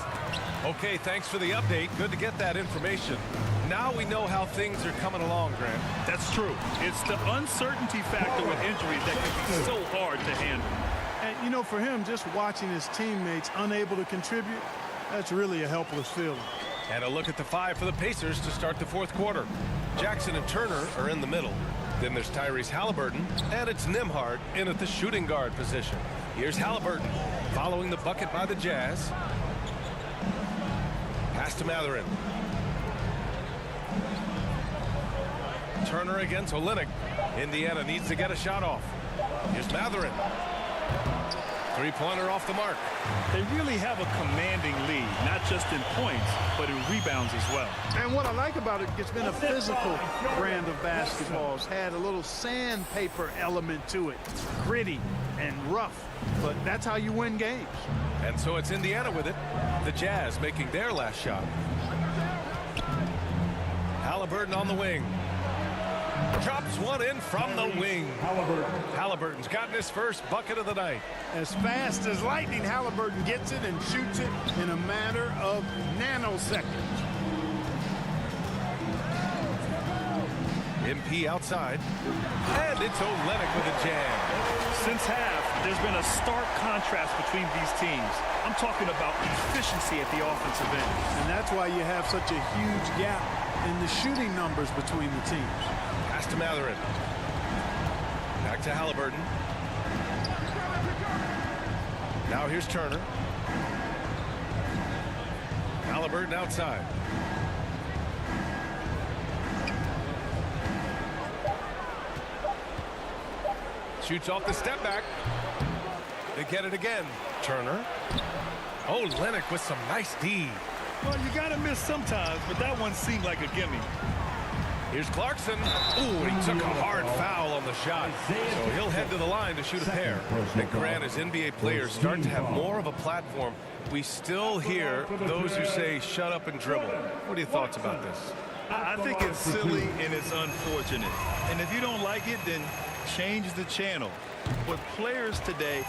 Okay, thanks for the update. Good to get that information. Now we know how things are coming along, Grant. That's true. It's the uncertainty factor with injuries that can be so hard to handle. And, you know, for him, just watching his teammates unable to contribute, that's really a helpless feeling. And a look at the 5 for the Pacers to start the 4th quarter. Jackson and Turner are in the middle. Then there's Tyrese Halliburton, and it's Nembhard in at the shooting guard position. Here's Halliburton, following the bucket by the Jazz. Pass to Matherin. Turner against Olynyk. Indiana needs to get a shot off. Here's Matherin. Three-pointer off the mark. They really have a commanding lead, not just in points, but in rebounds as well. And what I like about it, it's been a physical brand of basketball. It's had a little sandpaper element to it. Gritty and rough, but that's how you win games. And so it's Indiana with it. The Jazz making their last shot. Halliburton on the wing. Drops one in from the wing. Halliburton's gotten his first bucket of the night. As fast as lightning, Halliburton gets it and shoots it in a matter of nanoseconds. MP outside. And it's Olynyk with a jam. Since half, there's been a stark contrast between these teams. I'm talking about efficiency at the offensive end. And that's why you have such a huge gap in the shooting numbers between the teams. Pass to Matherin. Back to Halliburton. Now here's Turner. Halliburton outside. Shoots off the step back. They get it again. Turner. Oh, Olynyk with some nice D. Well, you got to miss sometimes, but that one seemed like a gimme. Here's Clarkson. Ooh, he took a hard foul on the shot. So he'll head to the line to shoot a pair. And Grant, as NBA players start to have more of a platform, we still hear those who say, shut up and dribble. What are your thoughts about this? I think it's silly and it's unfortunate. And if you don't like it, then change the channel. But players today,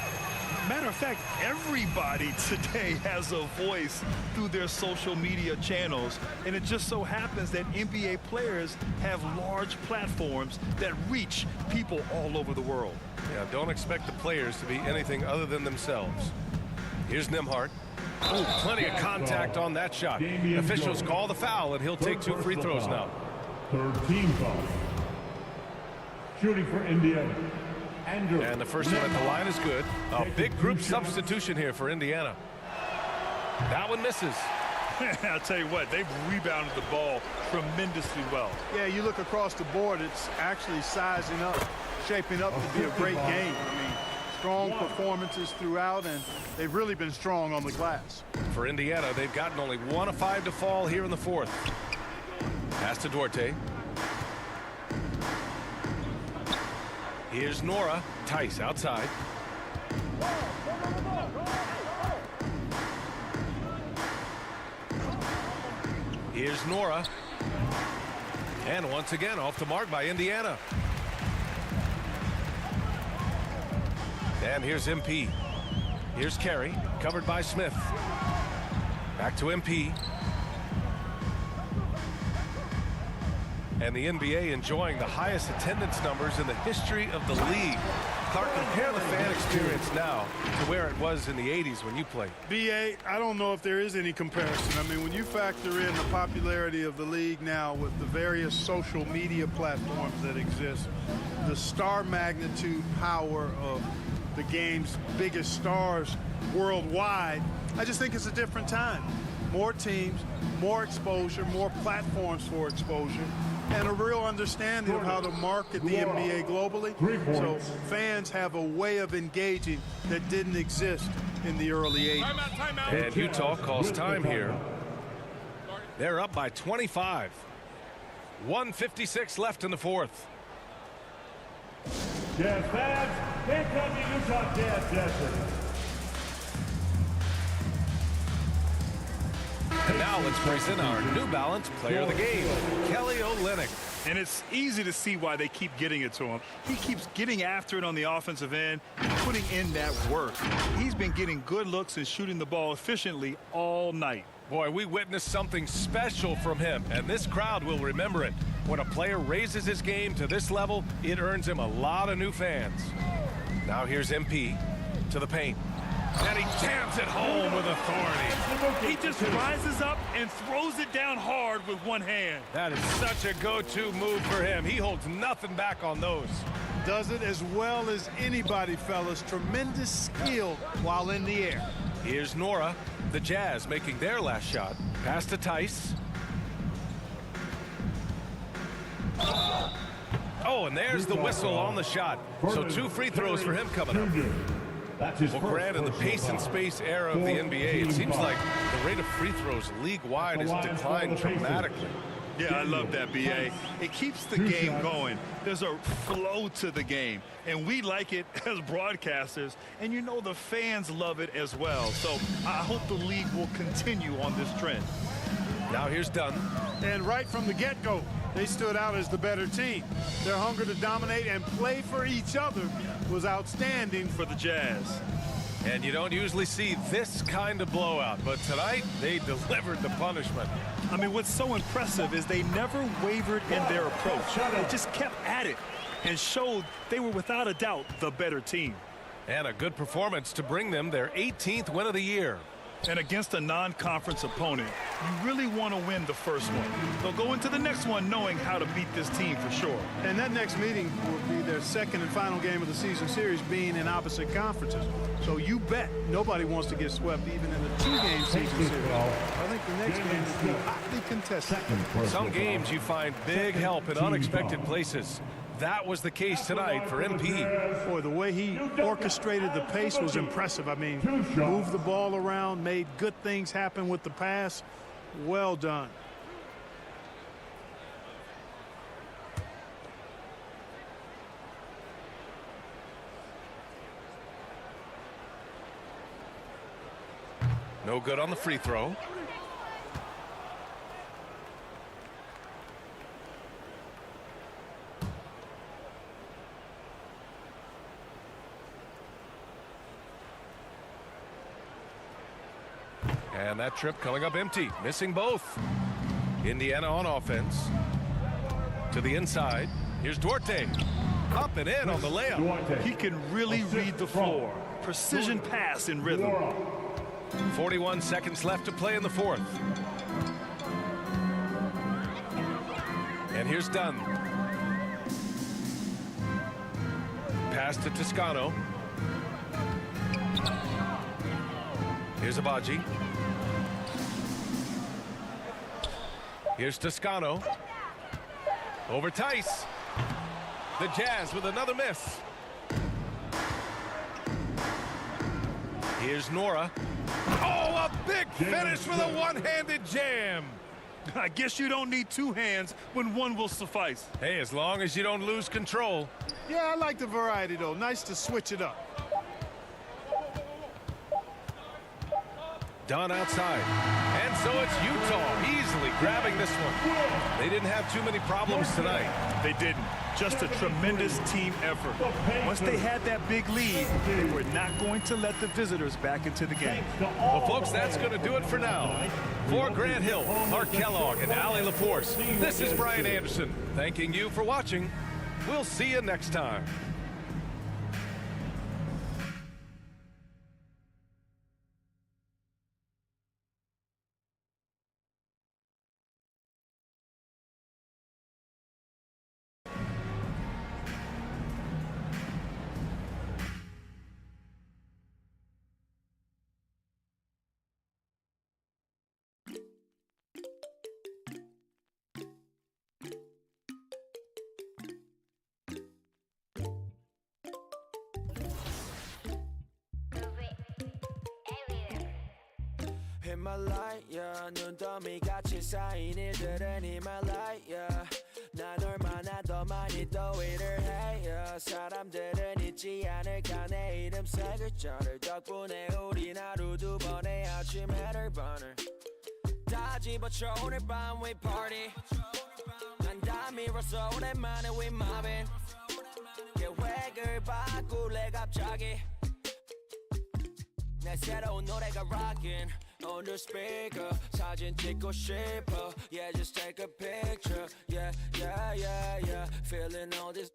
Matter of fact, everybody today has a voice through their social media channels, and it just so happens that NBA players have large platforms that reach people all over the world. Yeah, don't expect the players to be anything other than themselves. Here's Nembhard. Oh, plenty of contact on that shot. Officials call the foul, and he'll take 2 free throws now. Third team foul. Shooting for Indiana. And the first one at the line is good. A big group substitution here for Indiana. That one misses. I'll tell you what, they've rebounded the ball tremendously well. Yeah, you look across the board, it's actually sizing up, shaping up to be a great game. I mean, strong performances throughout, and they've really been strong on the glass. For Indiana, they've gotten only 1 of 5 to fall here in the fourth. Pass to Duarte. Here's Nora. Tice outside. Here's Nora. And once again, off the mark by Indiana. And here's MP. Here's Carey, covered by Smith. Back to MP. And the NBA enjoying the highest attendance numbers in the history of the league. Clark, compare the fan experience now to where it was in the 80s when you played. BA, I don't know if there is any comparison. I mean, when you factor in the popularity of the league now with the various social media platforms that exist, the star magnitude power of the game's biggest stars worldwide, I just think it's a different time. More teams, more exposure, more platforms for exposure, and a real understanding of how to market the NBA globally. So fans have a way of engaging that didn't exist in the early 80s. And Utah calls time here. They're up by 25. 1:56 left in the fourth. Jazz fans, here come the Utah Jazz Dancers. And now let's present our New Balance player of the game, Kelly Olynyk. And it's easy to see why they keep getting it to him. He keeps getting after it on the offensive end, putting in that work. He's been getting good looks and shooting the ball efficiently all night. Boy, we witnessed something special from him, and this crowd will remember it. When a player raises his game to this level, it earns him a lot of new fans. Now here's MP to the paint. And he jams it home with authority. He just rises up and throws it down hard with one hand. That is such a go-to move for him. He holds nothing back on those. Does it as well as anybody, fellas. Tremendous skill while in the air. Here's Nora. The Jazz making their last shot. Pass to Tice. Oh, and there's the whistle on the shot. So 2 free throws for him coming up. Well, Grant, in the pace and space era of the NBA, it seems like the rate of free throws league-wide has declined dramatically. Yeah, I love that, B.A. It keeps the game going. There's a flow to the game, and we like it as broadcasters, and you know the fans love it as well. So I hope the league will continue on this trend. Now here's Dunn. And right from the get-go, they stood out as the better team. Their hunger to dominate and play for each other was outstanding for the Jazz. And you don't usually see this kind of blowout, but tonight they delivered the punishment. I mean, what's so impressive is they never wavered in their approach. They just kept at it and showed they were without a doubt the better team. And a good performance to bring them their 18th win of the year. And against a non-conference opponent, you really want to win the first one. They'll go into the next one knowing how to beat this team for sure. And that next meeting will be their second and final game of the season series, being in opposite conferences. So you bet nobody wants to get swept even in a 2-game season series. I think the next game will be hotly contested. Some games you find big help in unexpected places. That was the case tonight for MP. Boy, the way he orchestrated the pace was impressive. I mean, moved the ball around, made good things happen with the pass. Well done. No good on the free throw. And that trip coming up empty, missing both. Indiana on offense. To the inside. Here's Duarte. Up and in on the layup. He can really read the floor. Precision pass in rhythm. 41 seconds left to play in the fourth. And here's Dunn. Pass to Toscano. Here's Abaji. Here's Toscano. Over Tice. The Jazz with another miss. Here's Nora. Oh, a big finish with a one-handed jam. I guess you don't need two hands when one will suffice. Hey, as long as you don't lose control. Yeah, I like the variety, though. Nice to switch it up. Dunn outside. And so it's Utah easily grabbing this one. They didn't have too many problems tonight. They didn't. Just a tremendous team effort. Once they had that big lead, they were not going to let the visitors back into the game. Well, folks, that's going to do it for now. For Grant Hill, Mark Kellogg, and Allie LaForce, this is Brian Anderson, thanking you for watching. We'll see you next time. In my light, yeah. 눈더미 같이 쌓인 일들은 in my light, yeah. 난 얼마나 더 많이 더 일을 해, yeah. 사람들은 잊지 않을까 내 이름 세 글자를. 덕분에 우린 하루 두 번의 아침 해를 번을 다 집어쳐 오늘 밤 we party. 난 다 밀었어 오랜만에 we mobbing. 계획을 바꿀래 갑자기. 내 새로운 노래가 rockin' on the speaker. 사진 찍고 싶어. Yeah, just take a picture. Yeah, yeah, yeah, yeah. Feeling all this.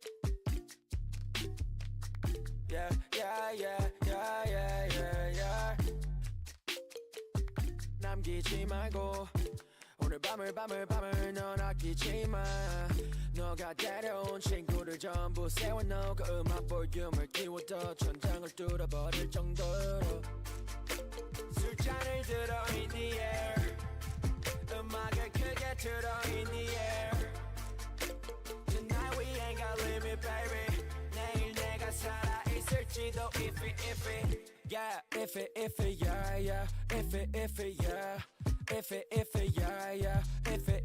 Yeah, yeah, yeah, yeah, yeah, yeah, yeah. 남기지 말고 오늘 밤을 넌 아끼지 마. 너가 데려온 친구들 전부 세워놓고 그 음악 볼륨을 키워도 천장을 뚫어버릴 정도로 술잔을 들어 in the air. 음악을 크게 틀어 in the air. Tonight we ain't got limit baby. 내일 내가 살아있을지도 iffy. Yeah, iffy, yeah, yeah. Iffy, yeah. Iffy, yeah, yeah. Iffy,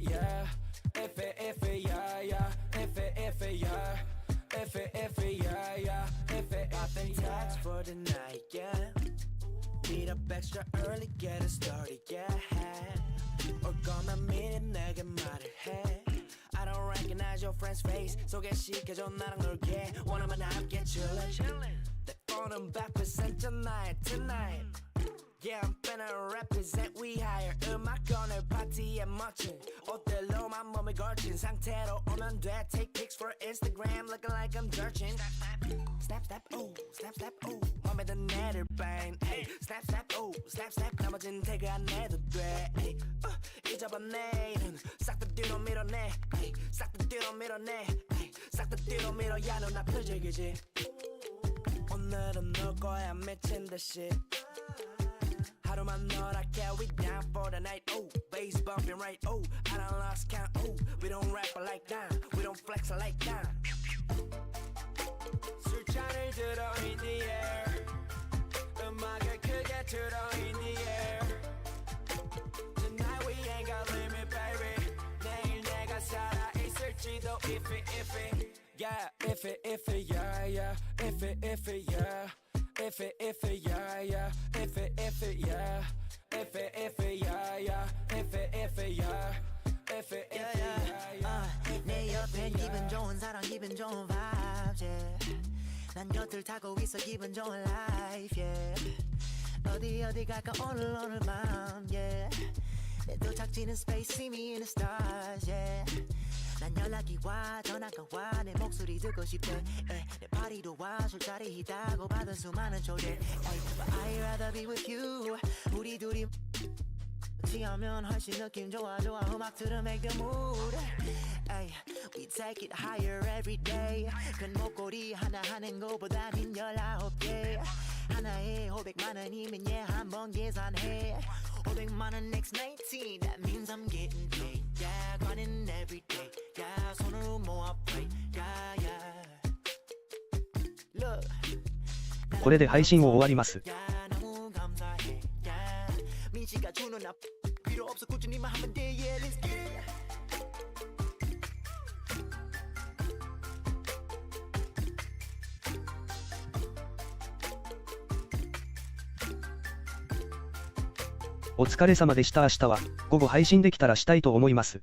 yeah. Iffy, yeah, yeah. Iffy, yeah. Iffy, yeah, yeah. Iffy, tax for the night, yeah. Meet up extra early, get it started, yeah. Or gonna meet it, 내게 말을 해. I don't recognize your friend's face. 소개시켜줘 나랑 놀게. 원하면 함께 chillin'. 내 phone back present tonight. Yeah, I'm finna represent we higher. 음악 오늘 파티에 멋진 옷들로만 몸을 걸친 상태로 오면 돼. Take pics for Instagram looking like I'm searching. Snap, oh, snap, oh. 맘에 든 애를 뺀. Snap, oh, snap. 나머진 태그 안 해도 돼. 잊어봐 내일은 싹 다 뒤로 밀어내. 싹 다 뒤로 밀어내. 싹 다 뒤로 밀어. 야 너 나 표적이지. 오늘은 놀 거야 미친 듯이. 하루만 너랄게 we down for the night. Oh, bass bumping right. Oh, I done lost count. Oh, we don't rap like that. We don't flex like that. 술잔을 들어 in the air. 음악을 크게 틀어 in the air. Tonight we ain't got limit baby. 내일 내가 살아있을지도 iffy. Yeah, iffy, yeah, yeah. Iffy, yeah. Iffy, yeah, yeah. Iffy, yeah. Iffy, yeah, yeah. Iffy, yeah. Iffy, yeah. 내 옆에 기분 좋은 사람 기분 좋은 vibes, yeah. 난 곁을 타고 있어 기분 좋은 life, yeah. 어디 갈까 오늘 밤 yeah 내도 작지는 space see me in the stars yeah 난 연락이 와 전화가 와 내 목소리 듣고 싶대 내 파리도 와 술자리 있다고 받은 수많은 초대 But I'd rather be with you 우리 둘이 지하면 훨씬 느낌 좋아 음악 들어 make the mood We take it higher every day 큰 목걸이 하나 하는 거보다는 19개 하나에 500만 원이면 한번 계산해 500만 원 next 19 That means I'm getting paid Yeah grinding every day Yeah 손으로 모아 pray Yeah yeah Look これで配信を終わります。 민지가 주는 나 필요 없어 꾸준히만 하면 돼 Yeah let's get it お疲れ様でした。明日は午後配信できたらしたいと思います。